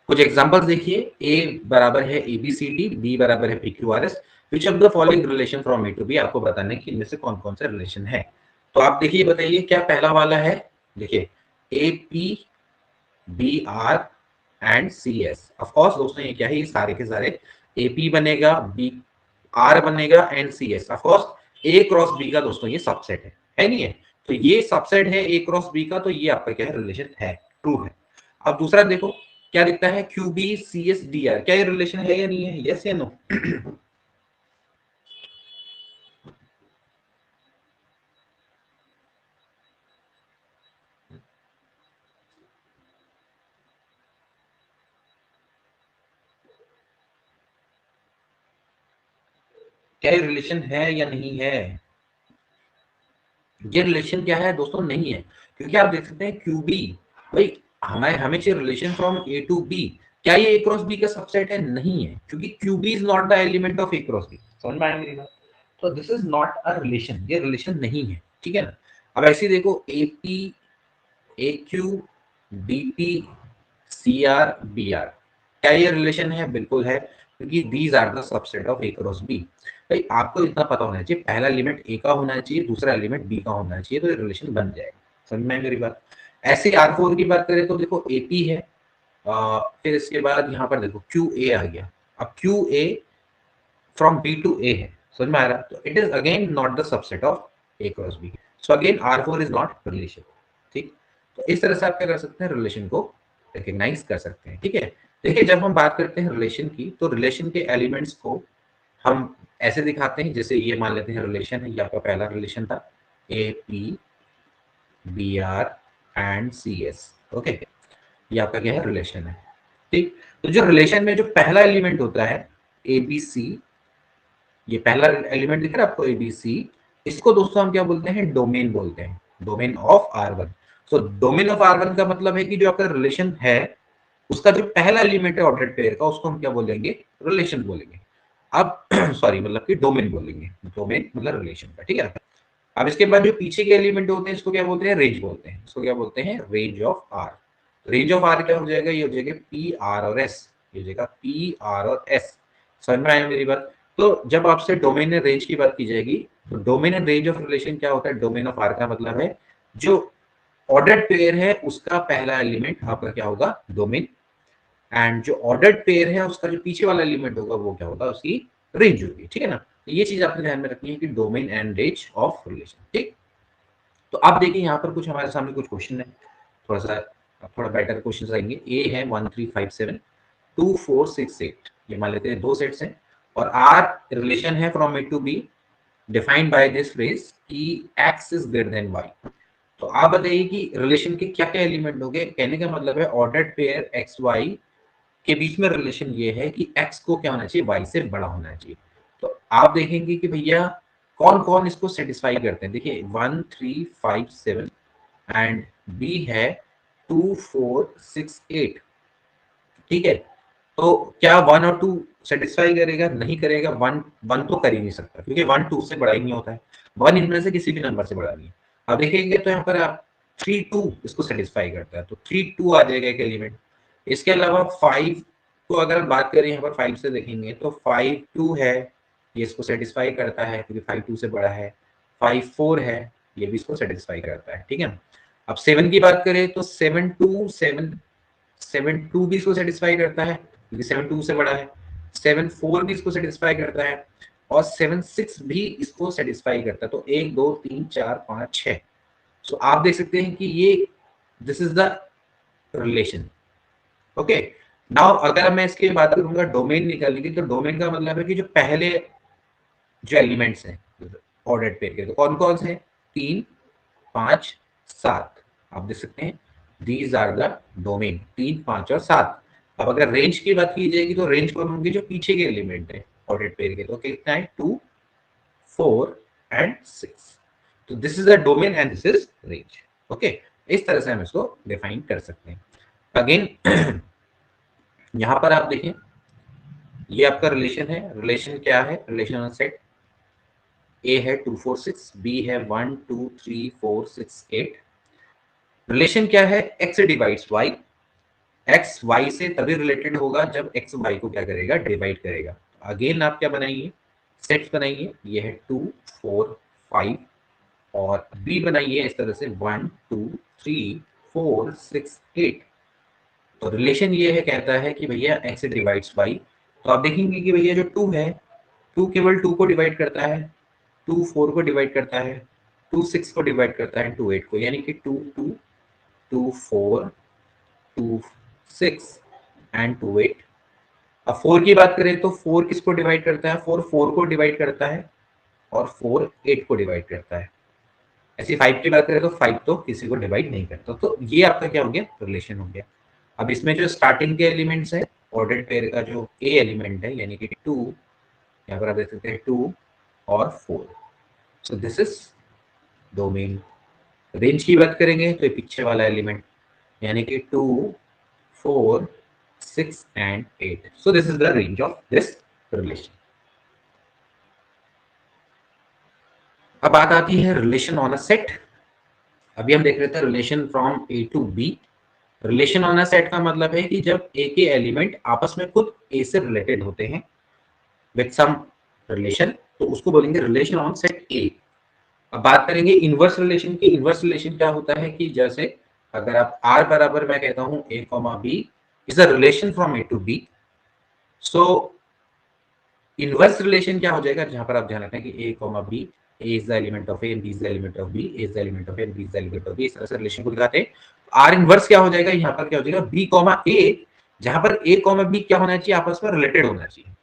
कुछ एग्जांपल्स देखिए, ए बराबर है A B C D, B बराबर है P Q R S, which of the following relation from A to B, आपको बताना है कि इनमें से कौन कौन से रिलेशन है। तो आप देखिए बताइए क्या पहला वाला है, देखिए A P B R and C S. Of course दोस्तों ये क्या है, ये सारे के सारे ए पी बनेगा, बी आर बनेगा and C S. Of course A cross B का दोस्तों ये सबसेट है नहीं है। तो ये सबसेट है ए क्रॉस बी का, तो ये आपका क्या है, रिलेशन है, ट्रू है। अब दूसरा देखो क्या दिखता है, Q B C S D R, क्या ये रिलेशन है या नहीं है, यस या नो। क्या ये रिलेशन है या नहीं है, ये रिलेशन क्या है दोस्तों, नहीं है। क्योंकि आप देख सकते हैं क्यू बी, भाई हमें हमें चाहिए relation from A to B, क्या ये ए क्रॉस बी का सबसेट है? नहीं है, क्योंकि Q B is not the element of A cross B. समझ में आया मेरी बात? तो this is not a relation, ये रिलेशन नहीं है, ठीक है ना। अब ऐसे ही देखो, A P, A Q, B P, C R, B R, क्या ये रिलेशन है? बिल्कुल है, क्योंकि these are the subset of A cross B. भाई आपको इतना पता होना चाहिए, पहला एलिमेंट ए का होना चाहिए, दूसरा एलिमेंट बी का होना चाहिए, तो ये रिलेशन बन जाएगा। समझ में आई मेरी बात? ऐसे आर फोर की बात करें तो देखो, ए पी है, फिर इसके बाद यहाँ पर देखो क्यू ए आ गया। अब क्यू A from B to A है, समझ में आ रहा है? तो it is again not the subset of A cross B, so again R four is not relation. ठीक, तो इस तरह से आप क्या कर सकते हैं, रिलेशन को रिकग्नाइज कर सकते हैं। ठीक है, देखिए जब हम बात करते हैं रिलेशन की, तो रिलेशन के एलिमेंट्स को हम ऐसे दिखाते हैं, जैसे ये मान लेते हैं रिलेशन है, ये आपका पहला रिलेशन था, A P B R and C S. Okay, ये आपका क्या है, रिलेशन है। ठीक, तो जो रिलेशन में जो पहला एलिमेंट होता है ए बी सी, ये पहला एलिमेंट दिख रहा है आपको ए बी सी, इसको दोस्तों हम क्या बोलते हैं, डोमेन बोलते हैं, domain of R one. So domain of R one का मतलब है कि जो आपका रिलेशन है, उसका जो पहला एलिमेंट है ऑर्डर पेयर का, उसको हम क्या बोलेंगे, रिलेशन बोलेंगे। अब सॉरी, मतलब कि डोमेन बोलेंगे, डोमेन मतलब रिलेशन का। ठीक है, अब इसके बाद जो पीछे के एलिमेंट होते हैं, इसको क्या बोलते हैं, रेंज बोलते हैं। इसको क्या बोलते हैं, range of R. Range of R क्या हो जाएगा, ये हो जाएगा पी आर और एस, ये हो जाएगा पी आर और एस। समझ में आया मेरी बात? तो जब आपसे डोमेन एंड रेंज की बात की जाएगी, तो domain and range of relation क्या होता है, डोमेन ऑफ आर का मतलब है जो ऑर्डर्ड पेयर है उसका पहला एलिमेंट आपका क्या होगा, डोमेन, एंड जो ऑर्डर्ड पेयर है उसका जो पीछे वाला एलिमेंट होगा वो क्या होगा, उसकी रेंज होगी। ठीक है ना, तो ये चीज आपने ध्यान में रखनी है कि domain and range of relation. ठीक, तो आप देखिए यहाँ पर कुछ हमारे सामने कुछ क्वेश्चन है, थोड़ा सा थोड़ा बेटर क्वेश्चन आएंगे। ए है 1357 2468, ये मान लेते हैं दो सेट्स हैं, और आर रिलेशन है from A to B, defined by this phrase कि X is greater than Y. तो आप बताइए कि रिलेशन के क्या क्या एलिमेंट होंगे। कहने का मतलब है ऑर्डर्ड पेयर एक्स वाई के बीच में रिलेशन ये है कि x को क्या होना चाहिए, y से बड़ा होना चाहिए। तो आप देखेंगे कि भैया कौन कौन इसको सेटिस्फाई करते हैं। देखिए 1357 एंड b है 2468। ठीक है, तो क्या वन और टू सेटिस्फाई करेगा, नहीं करेगा। वन वन तो कर ही नहीं सकता, क्योंकि वन टू से बड़ा ही नहीं होता है, वन इनमें से किसी भी नंबर से बड़ा नहीं है। अब देखेंगे तो यहाँ पर आप थ्री टू इसको सेटिस्फाई करता है, तो थ्री टू आ जाएगा एक एलिमेंट। इसके अलावा फाइव को अगर बात करें, यहाँ पर फाइव से देखेंगे तो फाइव टू है, ये इसको सेटिस्फाई करता है क्योंकि फाइव टू से बड़ा है। फाइव फोर है, ये भी इसको सेटिस्फाई करता है। ठीक है, अब सेवन की बात करें तो सेवन टू भी इसको सेटिस्फाई करता है क्योंकि सेवन टू से बड़ा है। सेवन फोर भी इसको सेटिस्फाई करता है, और सेवन सिक्स भी इसको सेटिस्फाई करता है। तो एक दो तीन चार पांच छह। सो आप देख सकते हैं कि ये this is the relation. Okay, now अगर मैं इसकी बात करूंगा डोमेन निकालने की, तो डोमेन का मतलब है कि जो पहले जो एलिमेंट्स हैं ऑर्डर्ड पेयर के, तो कौन कौन से, तीन, पांच, सात। आप देख सकते हैं दीज आर द डोमेन, तीन, पांच और सात। अब अगर रेंज की बात की जाएगी, तो रेंज कौन होंगे, जो पीछे के एलिमेंट है ऑर्डर्ड पेयर के, तो कितना है, टू, फोर एंड सिक्स। तो this is a domain and this is range. Okay, इस तरह से हम इसको डिफाइन कर सकते हैं। अगेन यहां पर आप देखें, ये आपका रिलेशन है। रिलेशन क्या है, रिलेशन सेट ए है 246, बी है 1 2 3 4 6 8। रिलेशन क्या है, X divides Y. X Y से तभी रिलेटेड होगा जब एक्स वाई को क्या करेगा, डिवाइड करेगा। अगेन आप क्या बनाइए, सेट्स बनाइए। ये है 2 4 5, और बी बनाइए इस तरह से 1 2 3 4 6 8। तो रिलेशन ये है, कहता है कि भैया एक्स डिवाइड्स वाई। तो आप देखेंगे कि भैया जो टू है, टू केवल टू को डिवाइड करता है, टू फोर को डिवाइड करता है, टू सिक्स को डिवाइड करता है, टू एट को, यानी कि two two, two four, two six and two eight. अब फोर की बात करें तो फोर किसको डिवाइड करता है, फोर फोर को डिवाइड करता है, और फोर एट को डिवाइड करता है। ऐसी फाइव की बात करें तो फाइव तो किसी को डिवाइड नहीं करता। तो ये आपका क्या हो गया, रिलेशन हो गया। अब इसमें जो स्टार्टिंग के एलिमेंट्स है ऑर्डर्ड पेयर का, जो ए एलिमेंट है यानी कि टू, यहाँ पर आप देख सकते हैं टू और four. So this is domain. Range की बात करेंगे तो ये पीछे वाला एलिमेंट, यानी कि to, four 6 and 8. So this is the range of this relation. अब बात आती है रिलेशन ऑन अ सेट। अभी हम देख रहे थे relation from A to B. Relation on a set का मतलब है कि जब ए के एलिमेंट आपस में खुद ए से रिलेटेड होते हैं विद सम रिलेशन, तो उसको बोलेंगे रिलेशन ऑन सेट ए। अब बात करेंगे इनवर्स रिलेशन की। इनवर्स रिलेशन क्या होता है कि जैसे अगर आप आर बराबर मैं कहता हूं A comma B is a relation from A to B, so inverse relation क्या हो जाएगा, जहां पर आप ध्यान रखना है कि A comma B, A is the element of A and B is the element of B, A is the element of A and B is the element of B, इस तरह से रिलेशन को दिखाते हैं। आर इनवर्स क्या हो जाएगा, यहाँ पर क्या हो जाएगा बी कॉमा ए, जहां पर ए कॉमा बी क्या होना चाहिए, आपस में रिलेटेड होना चाहिए।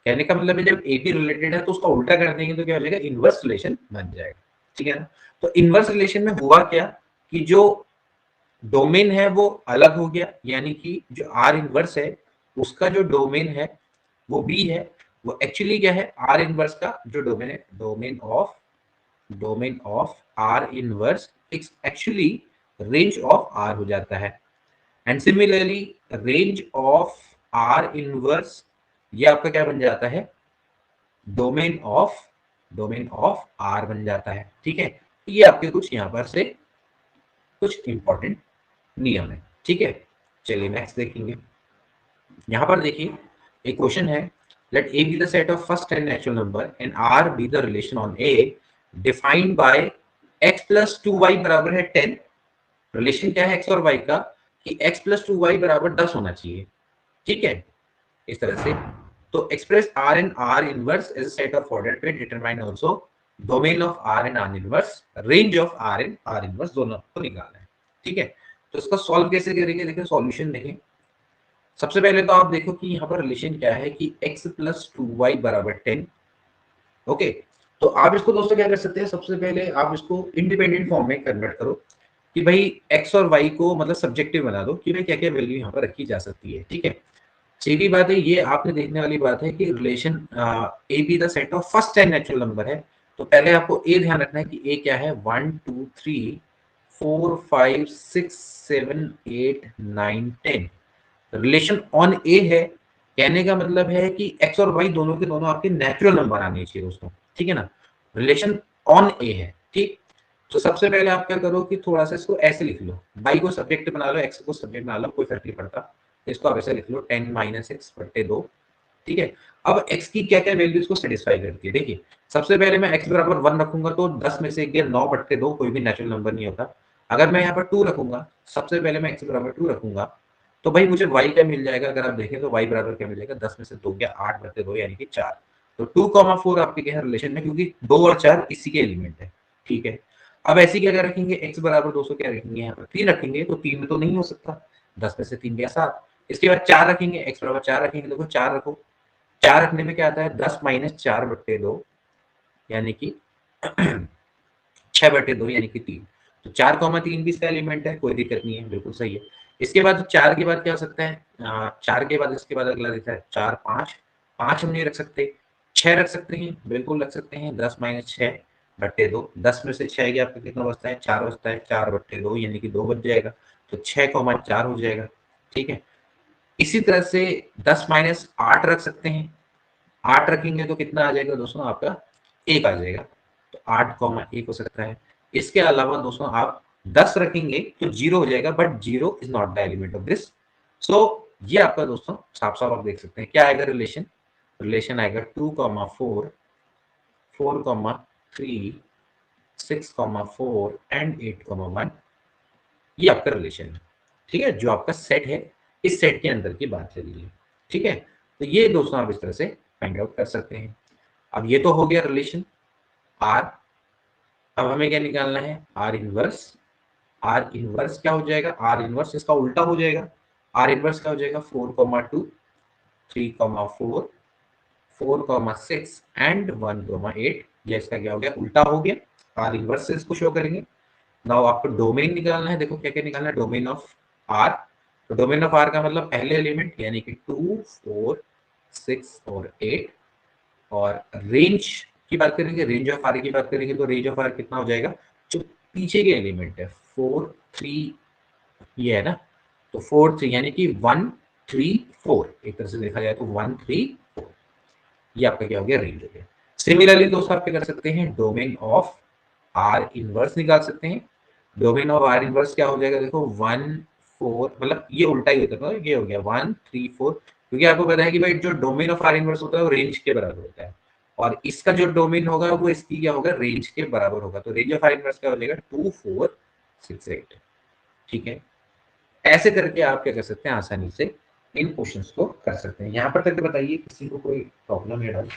कहने का मतलब है जब ए बी रिलेटेड है तो उसका उल्टा कर देंगे तो क्या हो जाएगा, इनवर्स रिलेशन बन जाएगा। ठीक है ना। तो इनवर्स रिलेशन में हुआ क्या कि जो डोमेन है वो अलग हो गया, यानी कि जो आर इनवर्स है उसका जो डोमेन है वो बी है। वो एक्चुअली क्या है, आर इनवर्स का जो डोमेन है, domain of R inverse actually range of R हो जाता है। And similarly range of R inverse ये आपका क्या बन जाता है, डोमेन ऑफ आर बन जाता है। ठीक है, ये आपके कुछ यहां पर से कुछ इंपॉर्टेंट नियम है। ठीक है, चलिए नेक्स्ट देखेंगे। यहां पर देखिए एक क्वेश्चन है, late a be the set of first 10 natural number and r be the relation on a defined by x plus 2y बराबर है 10। रिलेशन क्या है x और y का कि x plus 2y बराबर 10 होना चाहिए। ठीक है, इस तरह से तो express r and r inverse as a set of ordered pair, determine also domain of r and r inverse, range of r and r inverse दोनों को निकालना है। ठीक है, तो इसका सॉल्व कैसे करेंगे, देखिए सॉल्यूशन देखें। सबसे पहले तो आप देखो कि यहाँ पर रिलेशन क्या है कि x प्लस 2y बराबर 10। ओके, तो आप इसको दोस्तों क्या कर सकते हैं, सबसे पहले आप इसको इंडिपेंडेंट फॉर्म में कन्वर्ट करो कि भाई x और y को मतलब सब्जेक्टिव बना दो कि भाई क्या क्या वैल्यू यहाँ पर रखी जा सकती है। ठीक है, सीधी बात है, ये आपने देखने वाली बात है कि relation A B the set of first 10 natural number है। तो पहले आपको ए ध्यान रखना है कि ए क्या है, 1 2 3 4 5 6 7 8 9 10। रिलेशन ऑन ए है, कहने का मतलब है कि एक्स और वाई दोनों के दोनों आपके नेचुरल नंबर आने चाहिए दोस्तों। ठीक है ना, रिलेशन ऑन ए है। ठीक, तो सबसे पहले आप क्या करो कि थोड़ा सा इसको ऐसे लिख लो, वाई को सब्जेक्ट बना लो, एक्स को सब्जेक्ट बना लो, कोई फर्क नहीं पड़ता। इसको आप ऐसे लिख लो 10 माइनस एक्स बट्टे 2। ठीक है, अब x की क्या क्या वैल्यूज को सेटिस्फाई करती है, देखिए सबसे पहले मैं x बराबर 1 रखूंगा तो 10 में से 1 गया 9 बट्टे 2, कोई भी नेचुरल नंबर नहीं होता। अगर मैं यहाँ पर 2 रखूंगा, सबसे पहले मैं x बराबर 2 रखूंगा तो भाई मुझे y क्या मिल जाएगा, अगर आप देखें तो y बराबर क्या मिल जाएगा, 10 में से 2 गया 8 बट्टे 2 यानी कि 4। तो 2,4 आपके क्या है रिलेशन में, क्योंकि 2 और 4 इसी के एलिमेंट है। ठीक है, अब ऐसी क्या रखेंगे, x बराबर 200 क्या रखेंगे, यहाँ पर 3 रखेंगे, तो 3 में तो नहीं हो सकता, 10 में से 3 गया 7। इसके बाद 4 रखेंगे, x बराबर 4 रखेंगे, देखो 4 रखो, 4 रखने में क्या आता है, 10 माइनस 4 बट्टे 2 यानी कि 6 बटे 2 यानी कि 3। तो 4,3 भी इसका एलिमेंट है, कोई दिक्कत नहीं है, बिल्कुल सही है। इसके बाद 4 के बाद क्या हो सकता है, 4 के बाद इसके बाद अगला देता है 4 5, 5 हम नहीं रख सकते, 6 रख सकते हैं, बिल्कुल रख सकते हैं। 10 माइनस 6 बट्टे 2, 10 में से 6 गया आपका कितना बचता है, 4 बचता है, 4 बट्टे 2 यानी कि 2 बच जाएगा, तो 6,4 हो जाएगा। ठीक है, इसी तरह से 10 माइनस 8 रख सकते हैं, 8 रखेंगे तो कितना आ जाएगा दोस्तों, आपका 1 आ जाएगा, तो 8,1 हो सकता है। इसके अलावा दोस्तों आप 10 रखेंगे तो 0 हो जाएगा, but 0 is not the element of this. So ये आपका दोस्तों साफ साफ आप देख सकते हैं क्या आएगा रिलेशन, रिलेशन आएगा 2,4 4,3 6,4 एंड 8,1। ये आपका रिलेशन है। ठीक है, जो आपका सेट है, इस सेट के अंदर की बात चली है। ठीक है, तो ये दोस्तों आप इस तरह से फाइंड आउट कर सकते हैं। अब ये तो हो गया रिलेशन आर। अब हमें क्या निकालना है, आर इनवर्स। आर इनवर्स क्या हो जाएगा, आर इनवर्स इसका उल्टा हो जाएगा। आर इनवर्स क्या हो जाएगा, 4,2 3,4 4,6 एंड 1,8। ये इसका क्या हो गया, उल्टा हो गया। आर इनवर्स से इसको शो करेंगे। नाउ आपको डोमेन निकालना है, देखो क्या क्या निकालना है, डोमेन ऑफ आर। तो डोमेन ऑफ आर का मतलब पहले एलिमेंट यानी कि 2 4 6 और 8। और रेंज की बात करेंगे, रेंज ऑफ आर की बात करेंगे तो रेंज ऑफ आर कितना हो जाएगा, जो पीछे के एलिमेंट है 4 3, ये है ना, तो 4 3 यानी कि 1 3 4, एक तरह से देखा जाए तो 1 3 4, ये आपका क्या हो गया, रेंज हो गया। सिमिलरली दोस्तों आप क्या कर सकते हैं, डोमेन ऑफ आर इनवर्स निकाल सकते हैं। डोमेन ऑफ आर इनवर्स क्या हो जाएगा, देखो 1 4, मतलब ये उल्टा ही होता है, ये हो गया 1 3 4, क्योंकि आपको पता है कि भाई जो डोमेन ऑफ आर इनवर्स होता है वो रेंज के बराबर होता है, और इसका जो डोमेन होगा वो इसकी क्या होगा, रेंज के बराबर होगा। तो रेंज ऑफ आर इनवर्स क्या हो जाएगा, 2 4 6 8। ठीक है, ऐसे करके आप क्या कर सकते हैं, आसानी से इन क्वेश्चंस को कर सकते हैं। यहाँ पर तक बताइए किसी को कोई प्रॉब्लम है, डाउट?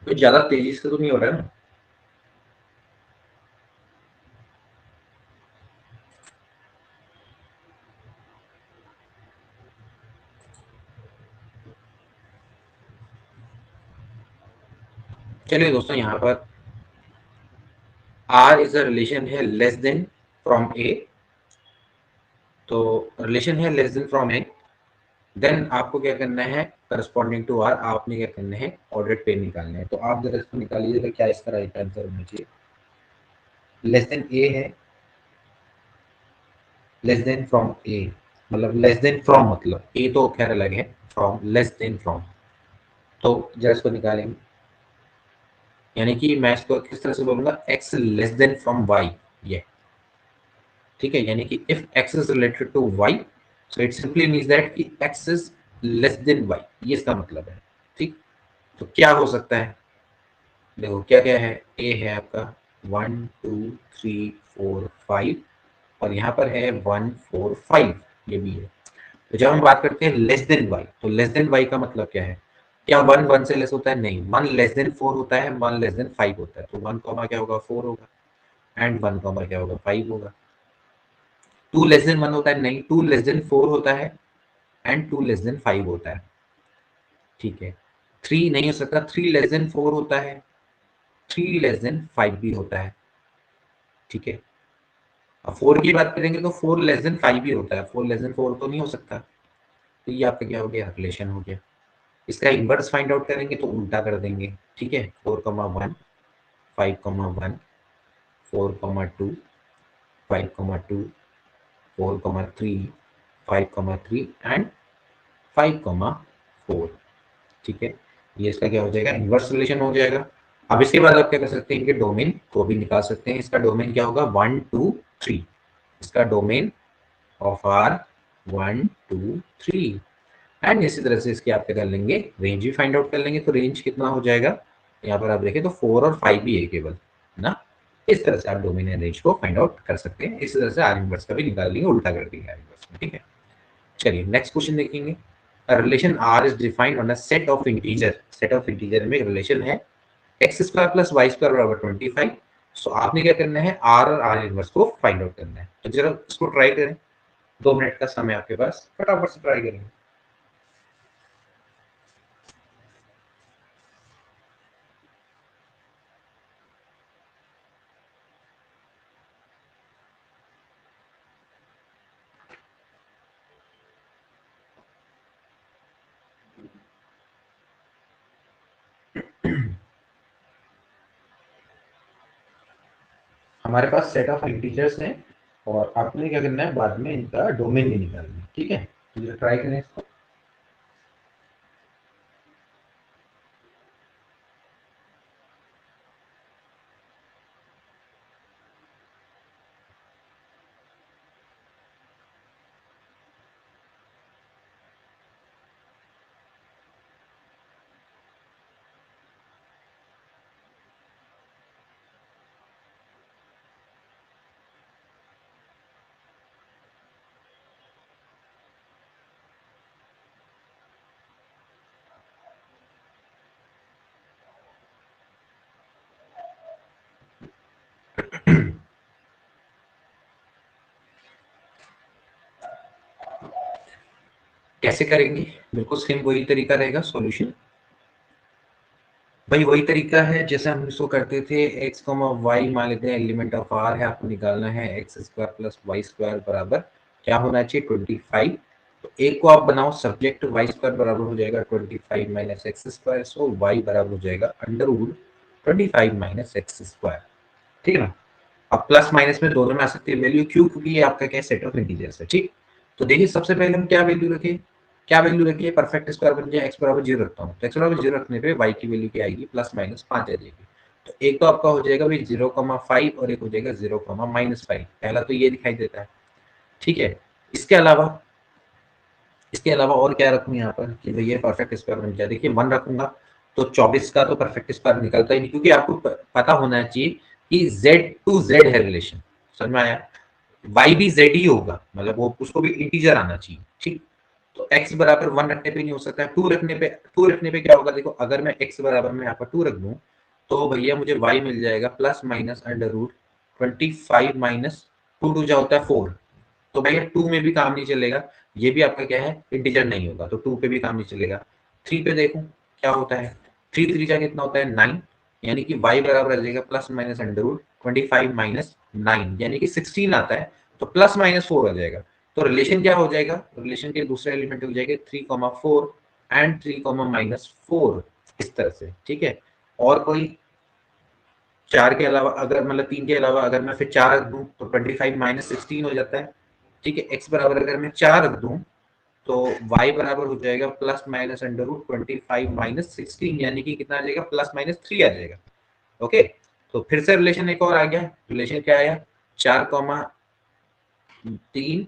कुछ ज्यादा तेजी से तो नहीं हो रहा है ना? चलिए दोस्तों, यहाँ पर आर इज अ रिलेशन है लेस देन फ्रॉम ए, तो रिलेशन है less than from A, then आपको क्या करना है, करस्पॉन्डिंग टू आर आपने क्या करना है, ऑर्डर पे निकालना है। तो आप जरा इसको निकालिएगा, क्या इसका राइट आंसर होना चाहिए, लेस देन ए है, लेस देन फ्रॉम ए, मतलब लेस देन फ्रॉम, मतलब ए तो खैर अलग है, फ्रॉम लेस देन फ्रॉम, तो जरा इसको निकालेंगे। यानी कि मैं इसको किस तरह से बोलूंगा, X less than from Y, ये ठीक है। यानी कि if X is related to Y, so it simply means that कि X is less than Y, ये इसका मतलब है। ठीक, तो क्या हो सकता है, देखो क्या क्या है, ए है आपका 1 2 3 4 5, और यहाँ पर है 1 4 5, ये भी है। तो जब हम बात करते हैं लेस देन वाई, तो लेस देन वाई का मतलब क्या है, क्या वन वन से लेस होता है, नहीं, वन लेस देन फोर होता है, वन लेस देन फाइव होता है, तो वन कॉमा क्या होगा, फोर होगा, एंड वन कॉमा क्या होगा, फाइव होगा। टू लेस देन वन होता है, नहीं, टू लेस देन फोर होता है, and two less than five होता है। ठीक है, थ्री नहीं हो सकता, थ्री लेस देन फोर होता है, थ्री लेस देन फाइव भी होता है। ठीक है, अब फोर की बात करेंगे तो फोर लेस देन फाइव भी होता है, फोर लेस देन फोर तो नहीं हो सकता। तो ये आपका क्या हो गया, रिलेशन हो गया। इसका इनवर्स फाइंड आउट करेंगे तो उल्टा कर देंगे। ठीक है, 4,1 5,1 4,2 5,2 4,3 5,3 एंड 5,4। ठीक है, ये इसका क्या हो जाएगा, इनवर्स रिलेशन हो जाएगा। अब इसके बाद आप क्या कर सकते हैं, इनके डोमेन को भी निकाल सकते हैं। इसका डोमेन क्या होगा, 1 2 3, इसका डोमेन ऑफ आर 1 2 3, एंड इसी तरह से इसके आप क्या कर लेंगे, रेंज भी फाइंड आउट कर लेंगे। तो रेंज कितना हो जाएगा, यहाँ पर आप देखें तो 4 और 5 भी है केवल, है ना। इस तरह से आप डोमेन एंड रेंज को फाइंड आउट कर सकते हैं। इस तरह से आर इनवर्स का भी निकाल लेंगे, उल्टा कर देंगे आर इनवर्स में। ठीक है, चलिए नेक्स्ट क्वेश्चन देखेंगे। A relation R is defined on a set of integer. Set of integer में रिलेशन है X square plus Y square बराबर 25। सो आपने क्या करना है, आर और आर इनवर्स को फाइंड आउट करना है। तो जरा इसको ट्राई करें, 2 मिनट का समय आपके पास, फटाफट से ट्राई करेंगे। हमारे पास सेट ऑफ इंटीजर्स हैं, और आपने क्या करना है, बाद में इनका डोमेन भी निकालना है। ठीक है, तो जरा ट्राई करें इसको। कैसे करेंगे, बिल्कुल सेम वही तरीका रहेगा सॉल्यूशन। भाई वही तरीका है जैसे हम इसको करते थे, एक्स कॉमा वाई मान लेते हैं एलिमेंट ऑफ आर है, आपको निकालना है X square plus Y square बराबर क्या होना चाहिए 25। तो एक को आप बनाओ सब्जेक्ट, वाई स्क्वायर बराबर हो जाएगा 25 minus X square, so Y बराबर हो जाएगा under root 25 minus X square. ठीक है ना। अब प्लस माइनस में दोनों में आ सकती है वैल्यू, क्यों? क्योंकि ये आपका क्या सेट ऑफ इंटीजर्स है। ठीक, तो देखिए सबसे पहले हम क्या वैल्यू रखें, क्या वैल्यू रखिए, परफेक्ट स्क्वायर बन जाए, एक्स बराबर 0 रखता हूँ, तो एक्स बराबर 0 रखने पे वाई की वैल्यू क्या आएगी, प्लस माइनस 5 आ जाएगी। तो एक तो आपका हो जाएगा भाई 0,5 और एक हो जाएगा 0,-5, पहला तो ये दिखाई देता है। ठीक है, इसके अलावा और क्या रखूं यहाँ पर कि भैया परफेक्ट स्क्वायर बन जाए, देखिए 1 रखूंगा तो 24 का तो परफेक्ट स्क्वायर निकलता ही नहीं, क्योंकि आपको पता होना चाहिए कि z टू z है रिलेशन, समझ में आया। y भी z ही होगा, मतलब वो उसको भी इंटीजर आना चाहिए। ठीक, तो x बराबर 1 रखने पे नहीं हो सकता है, 2 रखने पे क्या होगा, देखो अगर मैं x बराबर में यहाँ पर 2 रख दूं तो भैया मुझे y मिल जाएगा plus minus under root 25 minus 2 टू जा होता है 4, तो भैया 2 में भी काम नहीं चलेगा, ये भी आपका क्या है इंटीजर नहीं होगा, तो 2 पे भी काम नहीं चलेगा। 3 पे देखो क्या होता है, 3 3 जा कितना होता है 9, यानी कि y बराबर आ जाएगा plus minus under root 25 minus 9, यानी कि 16 आता है, तो प्लस माइनस 4 आ जाएगा। तो रिलेशन क्या हो जाएगा, रिलेशन के दूसरे एलिमेंट हो जाएगा 3,4 एंड 3,-4 इस तरह से। ठीक है, और कोई 4 के अलावा अगर मतलब 3 के अलावा अगर मैं फिर 4 रख दूं तो 25 माइनस 16 हो जाता है। ठीक है, x बराबर अगर मैं 4 रख दूं तो y बराबर हो जाएगा plus minus under root 25 minus 16, यानी कि कितना आ जाएगा, प्लस माइनस 3 आ जाएगा। ओके, तो फिर से रिलेशन एक और आ गया, रिलेशन क्या आया, 4,3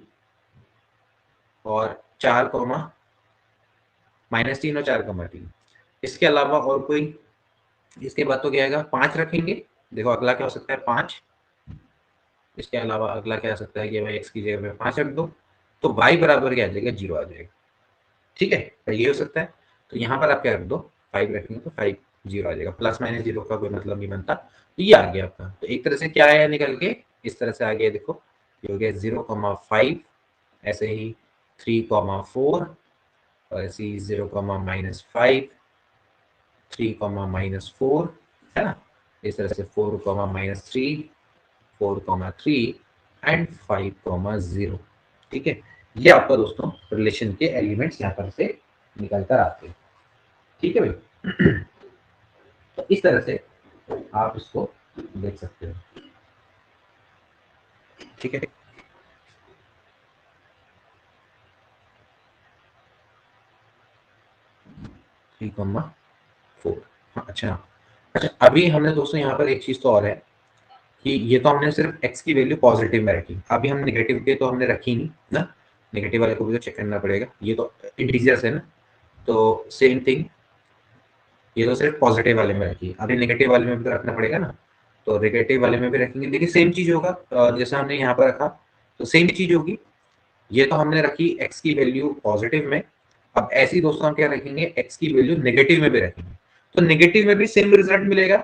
और 4,-3 और 4,3। इसके अलावा और कोई, इसके बाद तो क्या आएगा, 5 रखेंगे, देखो अगला क्या हो सकता है 5। इसके अलावा अगला क्या आ सकता है कि भाई x की जगह पे 5 रख दो, तो y बराबर क्या आ जाएगा, 0 आ जाएगा। ठीक है, तो ये हो सकता है, तो यहाँ पर आप क्या रख दो 5 रखेंगे तो 5 0 आ जाएगा, प्लस माइनस 0 का कोई मतलब नहीं बनता, तो ये आ गया आपका। तो एक तरह से क्या आया निकल के, इस तरह से आ गया, देखो ये हो गया 0,5, ऐसे ही 3,4 और ऐसे ही 0,-5, 3,-4 है ना, इस तरह से 4,-3, 4,3 एंड 5,0। ठीक है, ये आपका दोस्तों रिलेशन के एलिमेंट्स यहाँ पर से निकल कर आते हैं। ठीक है भाई, तो इस तरह से आप इसको देख सकते हो। ठीक है, 3,4। हाँ, अच्छा अच्छा, अभी हमने दोस्तों यहाँ पर एक चीज तो और है कि ये तो हमने सिर्फ x की वैल्यू पॉजिटिव में रखी, अभी हम नेगेटिव के तो हमने रखी नहीं ना, नेगेटिव वाले को भी तो चेक करना पड़ेगा, ये तो इंटीजर्स है ना, तो सेम थिंग, ये तो सिर्फ पॉजिटिव वाले में रखी, अभी नेगेटिव वाले में भी तो रखना पड़ेगा ना, तो नेगेटिव वाले में भी रखेंगे, देखिए सेम चीज होगा, जैसा हमने यहाँ पर रखा तो सेम चीज होगी। ये तो हमने रखी x की वैल्यू पॉजिटिव में, अब ऐसी दोस्तों हम क्या रखेंगे, x की वैल्यू नेगेटिव में भी रखेंगे, तो नेगेटिव में भी सेम रिजल्ट मिलेगा।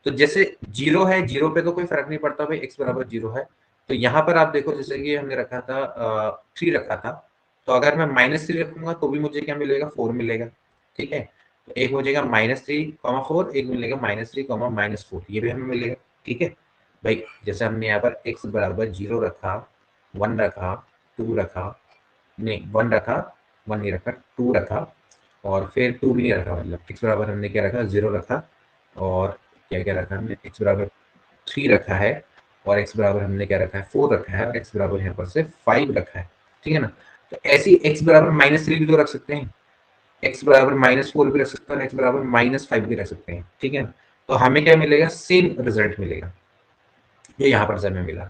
तो जैसे 0 है, 0 पे तो कोई फर्क नहीं पड़ता भाई, x बराबर 0 है, तो यहाँ पर आप देखो जैसे कि हमने रखा था 3 रखा था, तो अगर मैं -3 रखूंगा तो भी मुझे क्या मिलेगा, 4 मिलेगा। ठीक है, तो एक हो जाएगा -3,4, एक मिलेगा -3,-4, ये भी हमें मिलेगा। ठीक है भाई, जैसे हमने यहाँ पर x बराबर 0 रखा, 1 रखा, 2 रखा, नहीं 1 रखा, 1 नहीं रखा, 2 रखा, और फिर 2 भी नहीं रखा, मतलब x बराबर हमने क्या रखा, 0 रखा, और क्या क्या रखा हमने, x बराबर 3 रखा है, और x बराबर हमने क्या रखा है, 4 रखा है, और x बराबर यहाँ पर से 5 रखा है। ठीक है ना, तो ऐसी x बराबर -3 भी तो रख सकते हैं, x बराबर -4 भी रख सकते हैं, और x बराबर -5 भी रख सकते हैं। ठीक है ना, तो हमें क्या मिलेगा, सेम रिजल्ट मिलेगा, जो यहाँ पर से हमें मिला।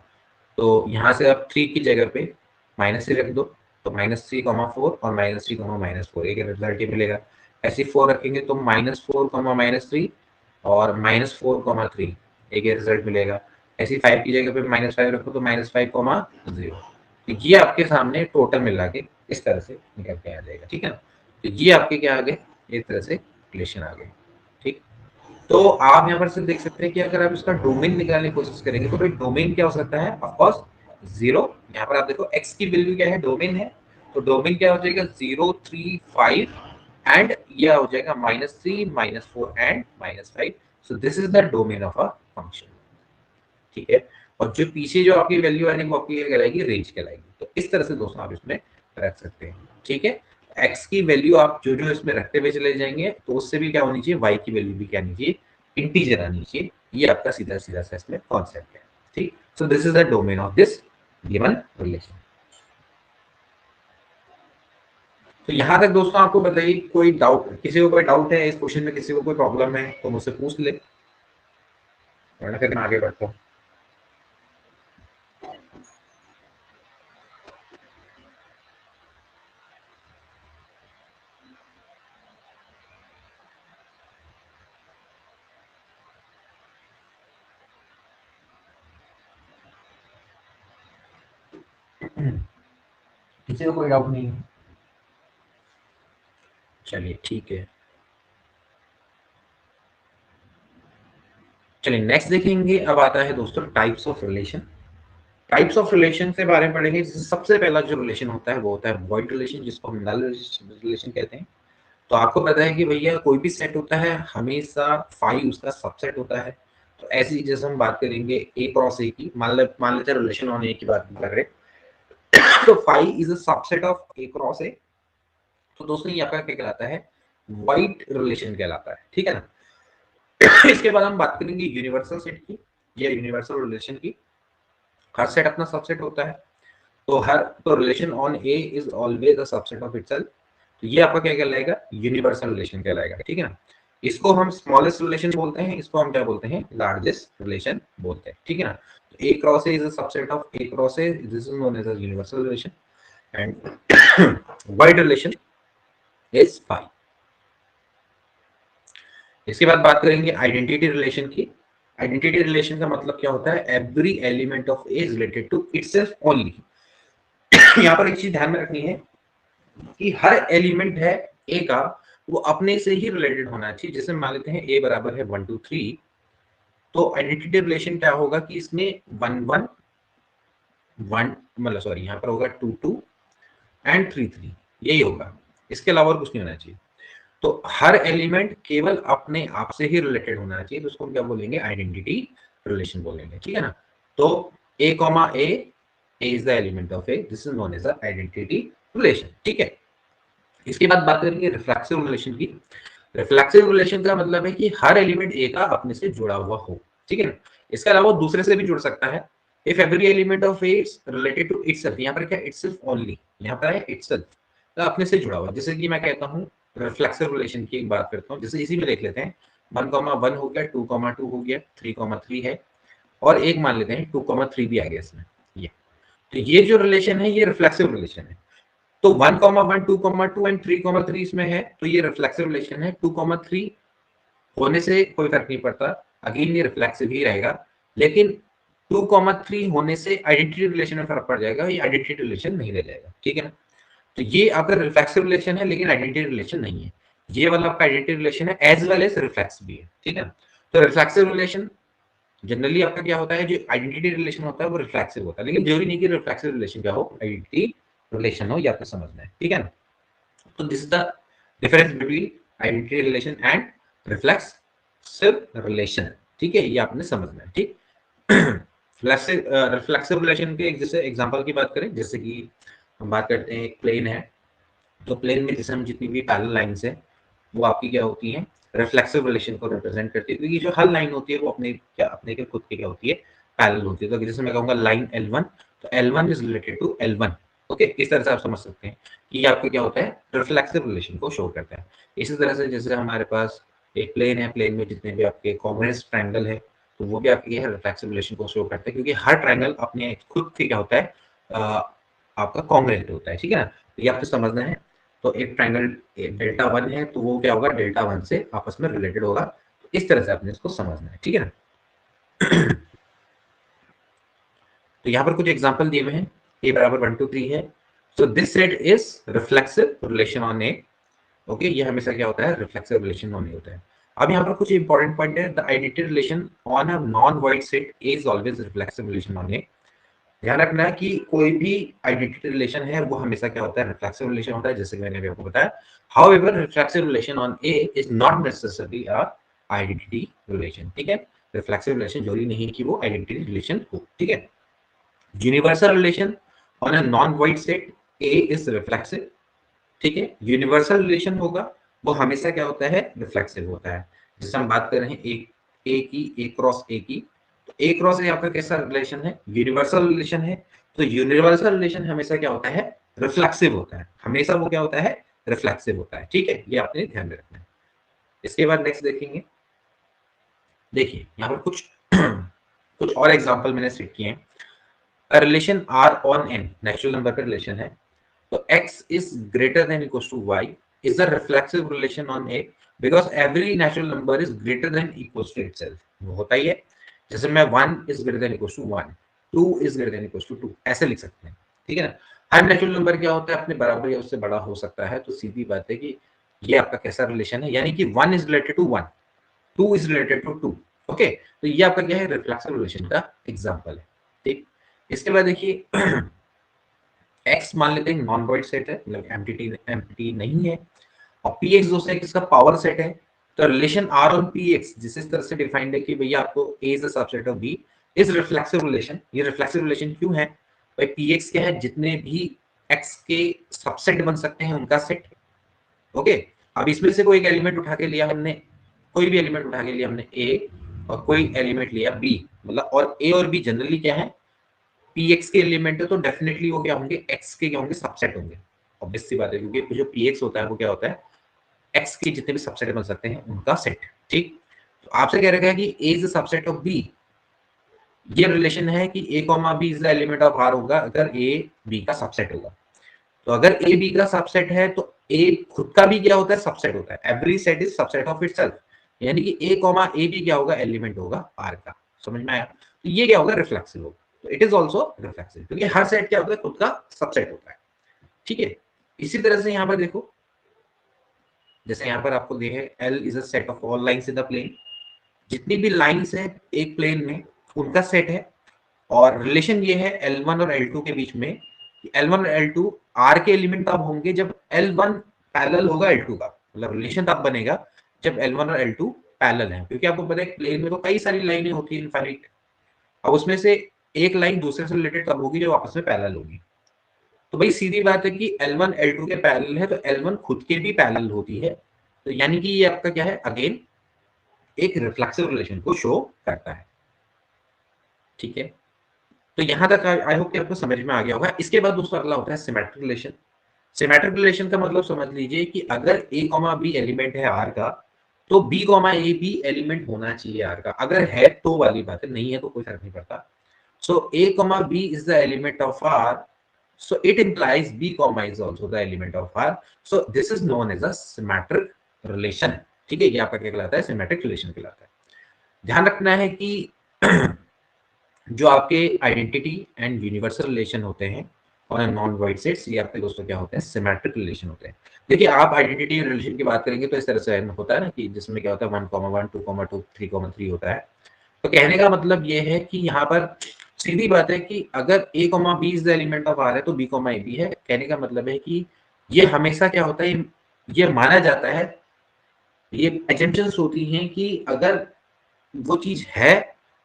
तो यहाँ से आप 3 की जगह पे -3 रख दो, तो -3,4 और -3,-4 एक रिजल्ट ही मिलेगा। ऐसे 4 रखेंगे तो -4, और -4,3 एक ही रिजल्ट मिलेगा। ऐसे 5 की जगह पे -5 रखो तो -5,0। तो ये आपके सामने टोटल मिला के इस तरह से निकल के आ जाएगा। ठीक है ना, तो ये आपके क्या आ गए, एक तरह से रिलेशन आ गए। ठीक, तो आप यहाँ पर से देख सकते हैं कि अगर आप इसका डोमेन निकालने की कोशिश करेंगे तो भाई डोमेन क्या हो सकता है, ऑफ कोर्स 0। यहाँ पर आप देखो x की वैल्यू क्या है, डोमेन है, तो डोमेन क्या हो जाएगा 0, 3, 5 एंड यह हो जाएगा -3, -4 and -5। So this is the domain of a function, ठीक है। और जो पीछे जो आपकी वैल्यू आएगी वो आपकी क्या कहलाएगी, रेंज कहलाएगी। तो इस तरह से दोस्तों आप इसमें रख सकते हैं, ठीक है। एक्स की वैल्यू आप जो जो इसमें रखते हुए चले जाएंगे तो उससे भी क्या होनी चाहिए, वाई की वैल्यू भी क्या आनी चाहिए, इंटीजर आनी चाहिए। ये आपका सीधा सीधा सा इसमें कॉन्सेप्ट है, ठीक। सो this is the domain of this given relation. तो यहाँ तक दोस्तों आपको बताइए, कोई डाउट, किसी को कोई डाउट है इस क्वेश्चन में, किसी को कोई प्रॉब्लम है तो मुझसे पूछ ले, वरना फिर मैं आगे बढ़ता हूँ। किसी को कोई डाउट नहीं है? चलिए ठीक है। चलिए नेक्स्ट देखेंगे। अब आता है दोस्तों types of relation. Types of relation के बारे में पढ़ेंगे। जिससे सबसे पहला जो रिलेशन होता है वो होता है वॉइड रिलेशन, जिसको हम नल रिलेशन कहते हैं। तो आपको पता है कि भैया कोई भी सेट होता है हमेशा फाई उसका सबसेट होता है। तो ऐसी जैसे हम बात करेंगे ए क्रॉस ए की, मान लेते हैं रिलेशन ऑन ए की बात कर रहे हैं, तो phi is a subset of A cross A. तो दोस्तों ये आपका क्या कहलाता है, वाइड रिलेशन कहलाता है, ठीक है ना। इसके बाद हम बात करेंगे यूनिवर्सल सेट की या यूनिवर्सल रिलेशन की। हर सेट अपना सबसेट होता है, तो relation on A is always a subset of itself. तो ये आपका क्या कहलाएगा, यूनिवर्सल रिलेशन कहलाएगा, ठीक है ना। इसको हम स्मॉलेस्ट रिलेशन बोलते हैं, इसको हम क्या बोलते हैं, लार्जेस्ट रिलेशन बोलते हैं, ठीक है ना। तो A cross A is a subset of A cross A, this is known as a universal relation. And void relation is phi. इसके बाद बात करेंगे आइडेंटिटी रिलेशन की। आइडेंटिटी रिलेशन का मतलब क्या होता है, every element of A is related to itself only. यहाँ पर एक चीज ध्यान में रखनी है कि हर एलिमेंट है ए का, वो अपने से ही रिलेटेड होना चाहिए। जैसे मान लेते हैं ए बराबर है 1 2 3, तो आइडेंटिटी रिलेशन क्या होगा कि इसमें 1 1 1, मतलब सॉरी यहाँ पर होगा 2 2 एंड 3 3, यही होगा, इसके अलावा और कुछ नहीं होना चाहिए। तो हर एलिमेंट केवल अपने आप से ही रिलेटेड होना चाहिए, तो उसको हम क्या बोलेंगे, आइडेंटिटी रिलेशन बोलेंगे, ठीक है ना। तो A comma A is the element of A, this is known as the identity relation, ठीक है। इसके बाद बात करेंगे रिफ्लेक्सिव रिलेशन की। रिफ्लेक्सिव रिलेशन का मतलब है कि हर एलिमेंट ए का अपने से जुड़ा हुआ हो, ठीक है ना। इसके अलावा दूसरे से भी जुड़ सकता है। If every element of A is related to itself, यहाँ पर क्या इटसेल्फ ओनली, यहाँ पर है इटसेल्फ, तो अपने से जुड़ा हुआ। जैसे कि मैं कहता हूँ रिफ्लेक्सिव रिलेशन की एक बात करता हूँ, जैसे इसी में देख लेते हैं 1,1 हो गया, 2,2 हो गया, 3,3 है, और एक मान लेते हैं 2,3 भी आ गया इसमें। ये तो ये जो रिलेशन है ये रिफ्लेक्सिव रिलेशन है। तो 1,1 2,2 एंड 3,3 इसमें है, तो ये रिफ्लेक्सिव रिलेशन है। 2,3 होने से कोई फर्क नहीं पड़ता, अगेन ये रिफ्लेक्सिव ही रहेगा। लेकिन 2,3 होने से आइडेंटिटी रिलेशन में फर्क पड़ जाएगा, ये आइडेंटिटी रिलेशन नहीं रह जाएगा, ठीक है ना। तो ये आपका रिफ्लेक्सिव रिलेशन है लेकिन आइडेंटिटी रिलेशन नहीं है। ये वाला आपका आइडेंटिटी रिलेशन है एज वेल एज रिफ्लेक्स भी है, ठीक है ना। तो रिफ्लेक्सिव रिलेशन जनरली आपका क्या होता है, जो आइडेंटिटी रिलेशन होता है वो रिफ्लेक्सिव होता है, लेकिन जरूरी नहीं कि रिफ्लेक्सिव रिलेशन क्या हो, आइडेंटिटी रिलेशन हो, ये आपको समझना है, ठीक है ना। तो this is the difference between identity relation and reflexive relation, ठीक है, ये आपने समझना है, ठीक। रिफ्लेक्सिव रिलेशन के जैसे एग्जांपल की बात करें, जैसे कि हम बात करते हैं एक प्लेन है, तो प्लेन में जैसे हम जितनी भी पैरेलल लाइंस है वो आपकी क्या होती है, रिफ्लेक्सिव रिलेशन को रिप्रेजेंट करती है, क्योंकि जो हर लाइन होती है वो अपने के खुद की क्या होती है, पैरेलल होती है। तो जैसे मैं कहूंगा लाइन L1, तो L1 is related to L1, okay. इस तरह से आप समझ सकते हैं कि ये आपको क्या होता है, रिफ्लेक्सिव रिलेशन को शो करता है। इसी तरह से जैसे हमारे पास एक प्लेन है, प्लेन में जितने भी आपके कॉन्ग्रुएंस ट्रायंगल है, तो वो भी आपके रिफ्लेक्सिव रिलेशन को शो करता है, क्योंकि हर ट्रायंगल अपने खुद के क्या होता है, आपका कॉन्ग्रुएंट होता है, ठीक है ना। तो ये आपको समझना है। तो एक ट्रायंगल डेल्टा 1 है, तो वो क्या होगा, डेल्टा 1 से आपस में रिलेटेड होगा। तो इस तरह से आपने इसको समझना है, ठीक है ना। तो यहाँ पर कुछ एग्जांपल दिए हुए हैं, ए बराबर 1 2 3 है, so this set is reflexive relation on A, okay. ये हमेशा क्या होता है, रिफ्लेक्सिव रिलेशन ऑन ए होता है। अब यहाँ पर कुछ इंपॉर्टेंट पॉइंट है, the identity relation on a non void set is always reflexive relation on A. ध्यान रखना है कि कोई भी आइडेंटिटी रिलेशन है वो हमेशा क्या होता है, रिफ्लेक्सिव रिलेशन होता है, जैसे कि मैंने अभी आपको बताया। However reflexive relation on A is not necessarily a identity relation, ठीक है। रिफ्लेक्सिव रिलेशन जरूरी नहीं है कि वो आइडेंटिटी रिलेशन हो, ठीक है। Universal relation on a non void set A is reflexive, ठीक है। यूनिवर्सल रिलेशन होगा वो हमेशा क्या होता है, रिफ्लेक्सिव होता है। जैसे हम बात कर रहे हैं ए की, ए क्रॉस ए की, तो ए क्रॉस ए आपका कैसा रिलेशन है, यूनिवर्सल रिलेशन है। तो यूनिवर्सल रिलेशन हमेशा क्या होता है, रिफ्लेक्सिव होता है, हमेशा वो क्या होता है, रिफ्लेक्सिव होता है, ठीक है। ये आपने ध्यान में रखना है। इसके बाद नेक्स्ट देखेंगे, देखिए यहाँ पर कुछ कुछ और एग्जांपल मैंने सेट किए हैं। Relation R on N natural number पे रिलेशन है, तो x is greater than equals to y is a reflexive relation on A because every natural number is greater than equals to itself. वो होता ही है। जैसे मैं 1 is greater than equals to 1, 2 is greater than equals to 2, ऐसे लिख सकते हैं, ठीक है ना। हर नेचुरल नंबर क्या होता है, अपने बराबर या उससे बड़ा हो सकता है। तो सीधी बात है कि ये आपका कैसा रिलेशन है, यानी कि 1 is related to 1, 2 is related to 2, okay. तो ये आपका क्या है, रिफ्लेक्सिव रिलेशन का एग्जांपल है, ठीक। इसके बाद देखिए एक्स मान लेते हैं नॉन वॉइड सेट है, मतलब एम्प्टी नहीं है, और पी एक्स दोस्तों किसका पावर सेट है। तो relation R on P X जिस इस तरह से डिफाइंड है कि भैया आपको A is a subset of B is reflexive relation. ये रिफ्लेक्सिव रिलेशन क्यों है भाई, पी एक्स क्या है, जितने भी एक्स के सबसेट बन सकते हैं उनका सेट, ओके। अब इसमें से कोई एक एलिमेंट उठा के लिया हमने, कोई भी एलिमेंट उठा के लिया हमने ए, और कोई एलिमेंट लिया बी, मतलब और ए और बी जनरली क्या है, पीएक्स के एलिमेंट है, तो डेफिनेटली वो क्या होंगे, एक्स के क्या होंगे, सबसेट होंगे। ऑब्वियस सी बात है, क्योंकि जो पीएक्स होता है वो क्या होता है, एक्स के जितने भी सबसेट बन सकते हैं उनका सेट, ठीक। तो आपसे कह रखा है कि A is subset of B. ये रिलेशन है कि A comma B is the element of R होगा अगर ए बी का सबसेट होगा। तो अगर ए बी का सबसेट है तो ए खुद का भी क्या होता है, सबसेट होता है। Every set is subset of itself, यानी कि ए कॉमा ए भी क्या होगा, एलिमेंट होगा आर का। समझ में आया। तो ये क्या होगा, रिफ्लेक्सिव होगा। तो इट इज ऑल्सो रिफ्लेक्सिव, क्योंकि हर सेट क्या होता है, खुद का सबसेट होता है, ठीक है। इसी तरह से यहाँ पर देखो, जैसे यहाँ पर आपको देखे L is a set of all lines in the plane, जितनी भी लाइंस है एक प्लेन में उनका सेट है। और रिलेशन ये है L1 और L2 के बीच में, L1 और L2 R के एलिमेंट तब होंगे जब L1 पैरेलल होगा L2 का, मतलब रिलेशन तब बनेगा जब L1 और L2 पैरेलल है। क्योंकि आपको पता है प्लेन में तो कई सारी लाइनें होती है इनफाइनाइट, अब उसमें से एक लाइन दूसरे से रिलेटेड तब होगी जो आपस में पैरेलल होगी। तो भाई सीधी बात है कि L1 L2 के पैरेलल है तो L1 खुद के भी पैरेलल होती है, तो यानी कि ये आपका क्या है, अगेन एक रिफ्लेक्सिव रिलेशन को शो करता है, ठीक है। तो यहां तक आई होप कि आपको समझ में आ गया होगा। इसके बाद दोस्तों अगला होता है सिमेट्रिक रिलेशन। सिमेट्रिक रिलेशन का मतलब समझ लीजिए कि अगर ए कॉमा बी एलिमेंट है आर का, तो बी कॉमा ए भी एलिमेंट होना चाहिए आर का। अगर है तो वाली बात है, नहीं है तो कोई फर्क नहीं पड़ता। So A comma B is the element of R, so it implies b comma is also the element of r, so this is known as a symmetric relation, ठीक है। ये आपका क्या कहलाता है, सिमेट्रिक रिलेशन कहलाता है। ध्यान रखना है कि जो आपके आइडेंटिटी एंड यूनिवर्सल रिलेशन होते हैं और नॉन वॉइड सेट्स, ये आपके दोस्तों क्या होते हैं, सिमेट्रिक रिलेशन होते हैं। देखिए आप आइडेंटिटी रिलेशन की बात करेंगे तो इस तरह से होता है ना, कि जिसमें क्या होता है 1,1 2,2 3,3 होता है। तो कहने का मतलब ये है कि यहाँ पर सीधी बात है कि अगर a comma B is the element of r है तो b कॉमा ए भी है। कहने का मतलब है कि ये हमेशा क्या होता है, ये माना जाता है, ये एजम्पशंस होती हैं कि अगर वो चीज है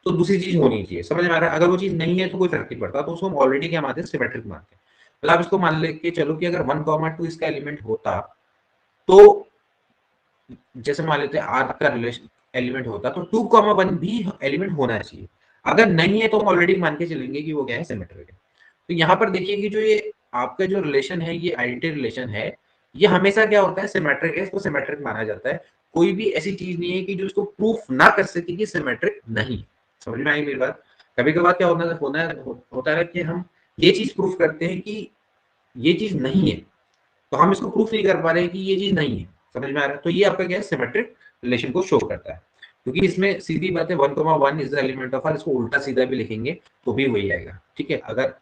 तो दूसरी चीज होनी चाहिए। समझ में आ रहा है। अगर वो चीज नहीं है तो कोई फर्क नहीं पड़ता, तो उसको हम ऑलरेडी क्या मानते हैं, सिमेट्रिक मानते हैं। मतलब आप इसको मान लेके चलो कि अगर 1,2 इसका एलिमेंट होता, तो जैसे मान लेते हैं आर का रिलेशन एलिमेंट होता, तो 2,1 भी एलिमेंट होना चाहिए। अगर नहीं है तो हम ऑलरेडी मान के चलेंगे कि वो क्या है, सिमेट्रिक है। तो यहाँ पर देखिए कि जो ये आपका जो रिलेशन है, ये आइडेंटिटी रिलेशन है, ये हमेशा क्या होता है, सिमेट्रिक है, इसको सिमेट्रिक माना जाता है। कोई भी ऐसी चीज नहीं है कि जो इसको प्रूफ ना कर सके कि सिमेट्रिक नहीं। समझ में आई मेरी बात। कभी कभार क्या होता है कि हम ये चीज प्रूफ करते हैं कि ये चीज नहीं है, तो हम इसको प्रूफ नहीं कर पा रहे हैं कि ये चीज नहीं है। समझ में आ रहा है। तो ये आपका क्या है, सिमेट्रिक रिलेशन को शो करता है। क्योंकि इसमें सीधी बात है 1,1 is the element of R, इसको उल्टा सीधा भी लिखेंगे तो भी वही आएगा, ठीक है। अगर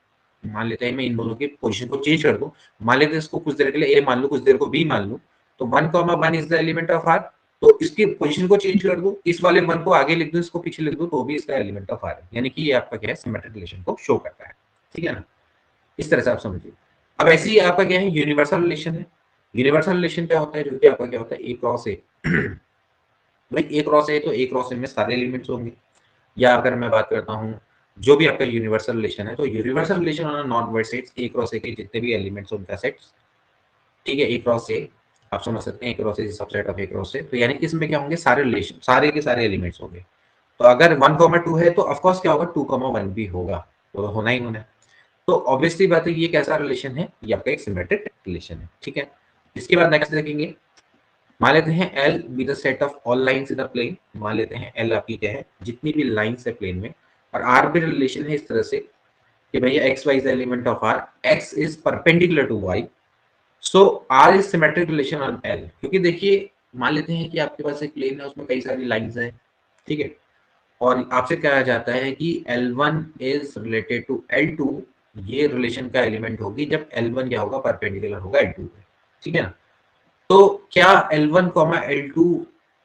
मान लेते हैं मैं इन दोनों की पोजीशन को चेंज कर दूं, मान लेते हैं इसको कुछ देर के लिए ए मान लूं, कुछ देर को बी मान लूं, तो 1,1 is the element of R, तो इसकी पोजीशन को चेंज कर दूं, इस वाले 1 को आगे लिख दूं, इसको पीछे लिख दूं, तो भी इसका एलिमेंट ऑफ आर है। यानी कि ये आपका क्या है, सिमेट्रिक रिलेशन को शो करता है। ठीक है ना, इस तरह से आप समझिए। अब ऐसे ही आपका क्या है, यूनिवर्सल रिलेशन है। यूनिवर्सल रिलेशन क्या होता है, जो कि आपका क्या होता है, ए क्रॉस ए। भाई ए क्रॉस ए, तो ए क्रॉस ए में सारे एलिमेंट्स होंगे। या अगर मैं बात करता हूँ जो भी आपका यूनिवर्सल रिलेशन है, तो universal relation on non word sets, A cross ए के जितने भी एलिमेंट्स उनका सेट्स, ठीक है, ए क्रॉस ए, आप समझ सकते हैं, A cross A subset of A cross A, तो यानी कि इसमें क्या होंगे, सारे रिलेशन, सारे के सारे एलिमेंट्स होंगे। तो अगर 1,2 है तो ऑफकोर्स क्या होगा, 2,1 भी होगा, तो होना ही होना है। तो ऑब्वियसली बात है, ये कैसा रिलेशन है, ये आपका एक सिमेट्रिक रिलेशन है, ठीक है। इसके बाद नेक्स्ट देखेंगे, मान लेते हैं L be the set of all lines in the plane. मान लेते हैं एल आपकी क्या है, जितनी भी लाइंस है प्लेन में, और आर भी रिलेशन है इस तरह से कि भैया X Y is the element of R, X is perpendicular to Y, so R is symmetric relation on L. क्योंकि देखिए, मान लेते हैं कि आपके पास एक प्लेन है, उसमें कई सारी लाइंस है, ठीक है, और आपसे कहा जाता है कि L1 is related to L2, ये रिलेशन का एलिमेंट होगी जब L1 क्या होगा, परपेंडिकुलर होगा L2 पे, ठीक है ना। तो क्या L1 L2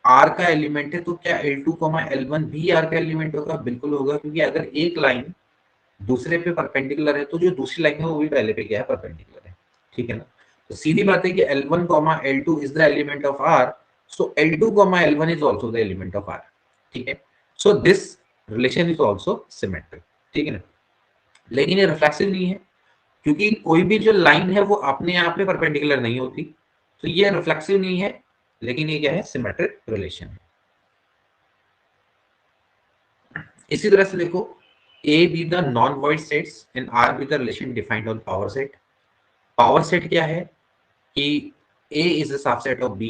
R का एलिमेंट है, तो क्या L2 L1 भी R का एलिमेंट होगा? बिल्कुल होगा, क्योंकि अगर एक लाइन दूसरे पे परपेंडिकुलर है तो जो दूसरी लाइन है वो भी पहले पे क्या है, परपेंडिकुलर है, ठीक है ना। तो सीधी बात है कि L1 L2 is the element of R, so L2 L1 is also the element of R, ठीक है। So this relation is also symmetric, ठीक है ना। लेकिन ये रिफ्लेक्सिव नहीं है, क्योंकि कोई भी जो लाइन है वो अपने आप में परपेंडिकुलर नहीं होती, तो ये रिफ्लेक्सिव नहीं है, लेकिन ये क्या है, सिमेट्रिक रिलेशन है। इसी तरह से देखो, A be the non-void sets and R be the relation defined on power set। Power set क्या है कि A is a subset of B,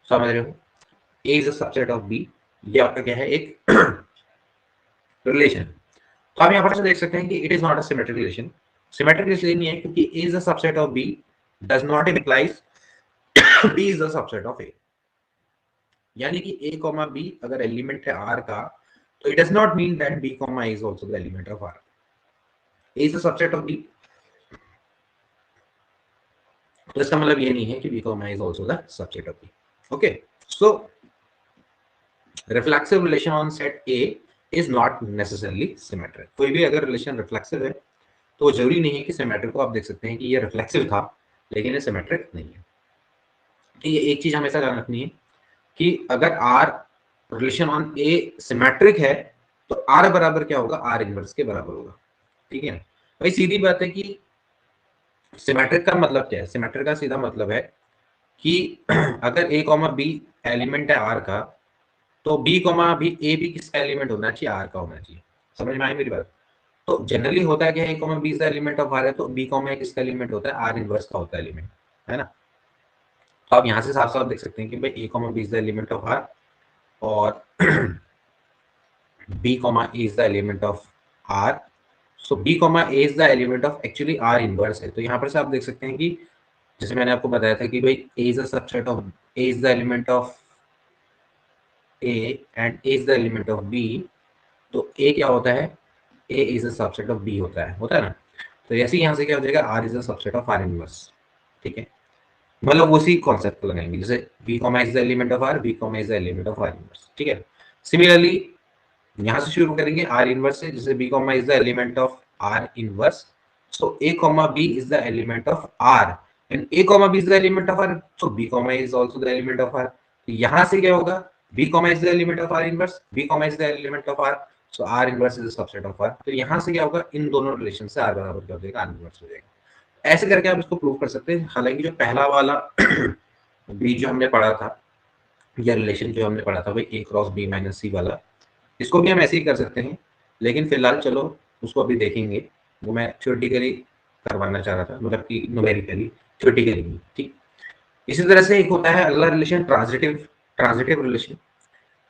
समझ रहे हो, A is a subset of B, ये आपका क्या है, एक रिलेशन। तो आप यहाँ पर से देख सकते हैं कि it is not a symmetric relation. Symmetric relation नहीं है, क्योंकि A is a subset of B does not implies B is a subset of A। यानी कि A कॉमा B अगर एलिमेंट है R का, तो it does not mean that B comma A is also the element of R। A is a subset of B, तो इसका मतलब ये नहीं है कि B comma A is also the subset of B। Okay, so reflexive relation on set A is not necessarily symmetric। कोई भी अगर रिलेशन रिफ्लेक्सिव है तो जरूरी नहीं है कि सिमेट्रिक को। आप देख सकते हैं कि ये रिफ्लेक्सिव था, लेकिन ये सिमेट्रिक नहीं है। ये एक चीज हमेशा ध्यान रखनी है कि अगर R relation on A symmetric है, तो आर बराबर क्या होगा, आर इनवर्स के बराबर होगा, ठीक है। भाई सीधी बात है कि सिमेट्रिक का मतलब क्या है, सिमेट्रिक का सीधा मतलब है कि अगर ए कॉमा बी एलिमेंट है आर का, तो बी कॉमा बी ए भी किसका एलिमेंट होना चाहिए, आर का होना चाहिए। समझ में आई मेरी बात। तो जनरली होता है कि A comma B is the element of R है, तो बी कॉमा ए किसका एलिमेंट होता है, आर इनवर्स का होता है एलिमेंट, है ना। तो आप यहाँ से साफ साफ देख सकते हैं कि भाई A comma B is the element of R, और b comma a is the element of r, so b comma a is the element of actually r inverse है। तो यहाँ पर से आप देख सकते हैं कि जैसे मैंने आपको बताया था कि भाई a is a subset of, a is the element of a and a is the element of b, तो a क्या होता है, a is a subset of b होता है ना। तो ऐसे यहाँ से क्या हो जाएगा, r is a subset of r inverse, ठीक है। मतलब उसी कॉन्सेप्ट को लगाएंगे, जैसे b comma is the element of r, b comma is the element of r inverse, ठीक है। सिमिलरली यहां से शुरू करेंगे आर इनवर्स से, जैसे B comma is the element of R inverse, so A comma B is the element of R, and A comma B is the element of R, so B comma is also the element of R. यहां से क्या होगा, B comma is the element of R inverse, B comma is the element of R, so R inverse is the subset of R. तो यहां से क्या होगा, इन दोनों रिलेशन से आर बराबर क्या हो जाएगा, आर इनवर्स हो जाएगा। ऐसे करके आप इसको प्रूव कर सकते हैं। हालांकि जो पहला वाला बी जो हमने पढ़ा था, या रिलेशन जो हमने पढ़ा था भाई ए क्रॉस बी माइनस सी वाला, इसको भी हम ऐसे ही कर सकते हैं, लेकिन फिलहाल चलो उसको अभी देखेंगे। वो मैं थ्योरेटिकली करवाना चाह रहा था, मतलब कि न्यूमेरिकली थ्योरेटिकली, ठीक। इसी तरह से एक होता है अगला relation, transitive. Transitive relation,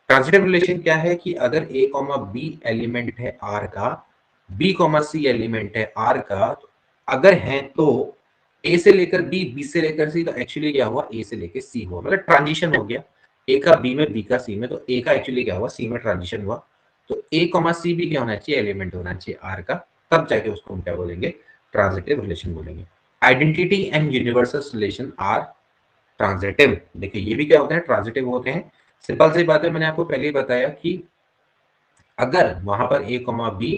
transitive relation क्या है कि अगर ए कॉमा बी एलिमेंट है आर का, बी कॉमा सी एलिमेंट है आर का, तो अगर है तो ए से लेकर बी, बी से लेकर सी, तो एक्चुअली क्या हुआ, ए से लेकर सी हुआ, मतलब ट्रांजिशन हो गया ए का बी में, बी का सी में, तो ए का एक्चुअली क्या हुआ, सी में ट्रांजिशन हुआ। तो ए कॉमा सी भी क्या होना चाहिए, एलिमेंट होना चाहिए आर का, तब जाके उसको हम क्या बोलेंगे, ट्रांजिटिव रिलेशन बोलेंगे। Identity and universal relation are transitive. देखिए ये भी क्या होते हैं, ट्रांजिटिव होते हैं। सिंपल सी बात है, मैंने आपको पहले ही बताया कि अगर वहां पर ए कॉमा बी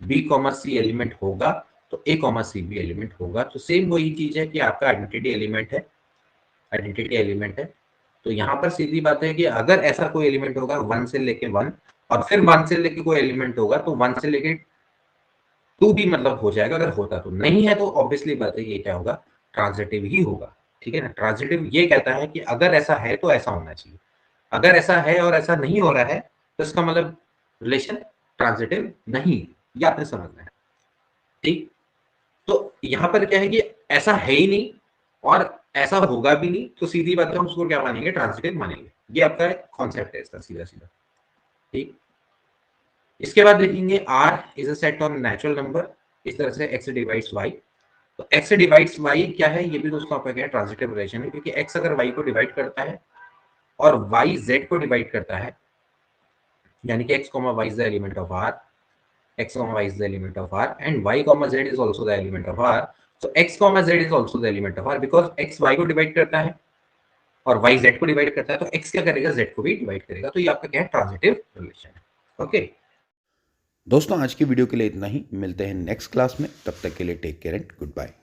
बी कॉमा सी एलिमेंट होगा तो ए कॉमा सी भी एलिमेंट होगा। तो सेम वही चीज है कि आपका आइडेंटिटी एलिमेंट है, आइडेंटिटी एलिमेंट है। तो यहाँ पर सीधी बात है कि अगर ऐसा कोई एलिमेंट होगा 1 से लेके 1 और फिर 1 से लेके कोई एलिमेंट होगा तो 1 से लेके 2 भी मतलब हो जाएगा अगर होता तो। नहीं है तो ऑब्वियसली बात है ये क्या होगा, ट्रांजिटिव ही होगा। ठीक है ना, ट्रांजिटिव ये कहता है कि अगर ऐसा है तो ऐसा होना चाहिए, अगर ऐसा है और ऐसा नहीं हो रहा है तो इसका मतलब रिलेशन ट्रांजिटिव नहीं, ये आपने समझना है। ठीक, तो यहाँ पर क्या है कि ऐसा है ही नहीं और ऐसा होगा भी नहीं, तो सीधी बात है हम उसको क्या मानेंगे, ट्रांजिटिव मानेंगे। ये आपका कॉन्सेप्ट है इसका सीधा सीधा। ठीक, इसके बाद देखेंगे R is a set of natural number, इस तरह से x डिवाइड्स y। तो x डिवाइड्स y क्या है, ये भी दोस्तों आपका क्या है, ट्रांजिटिव रिलेशन है, क्योंकि x अगर y को डिवाइड करता है और y z को डिवाइड करता है, यानी कि x, y is the element of R, x, y is the element of R and y, z is also the element of R. So x, z is also the element of R because x y को divide करता है और y z को divide करता है, तो x क्या करेगा, z को भी डिवाइड करेगा। तो ये आपका क्या है, ट्रांजिटिव रिलेशन है। ओके दोस्तों आज की वीडियो के लिए इतना ही, मिलते हैं नेक्स्ट क्लास में, तब तक के लिए take care and good bye.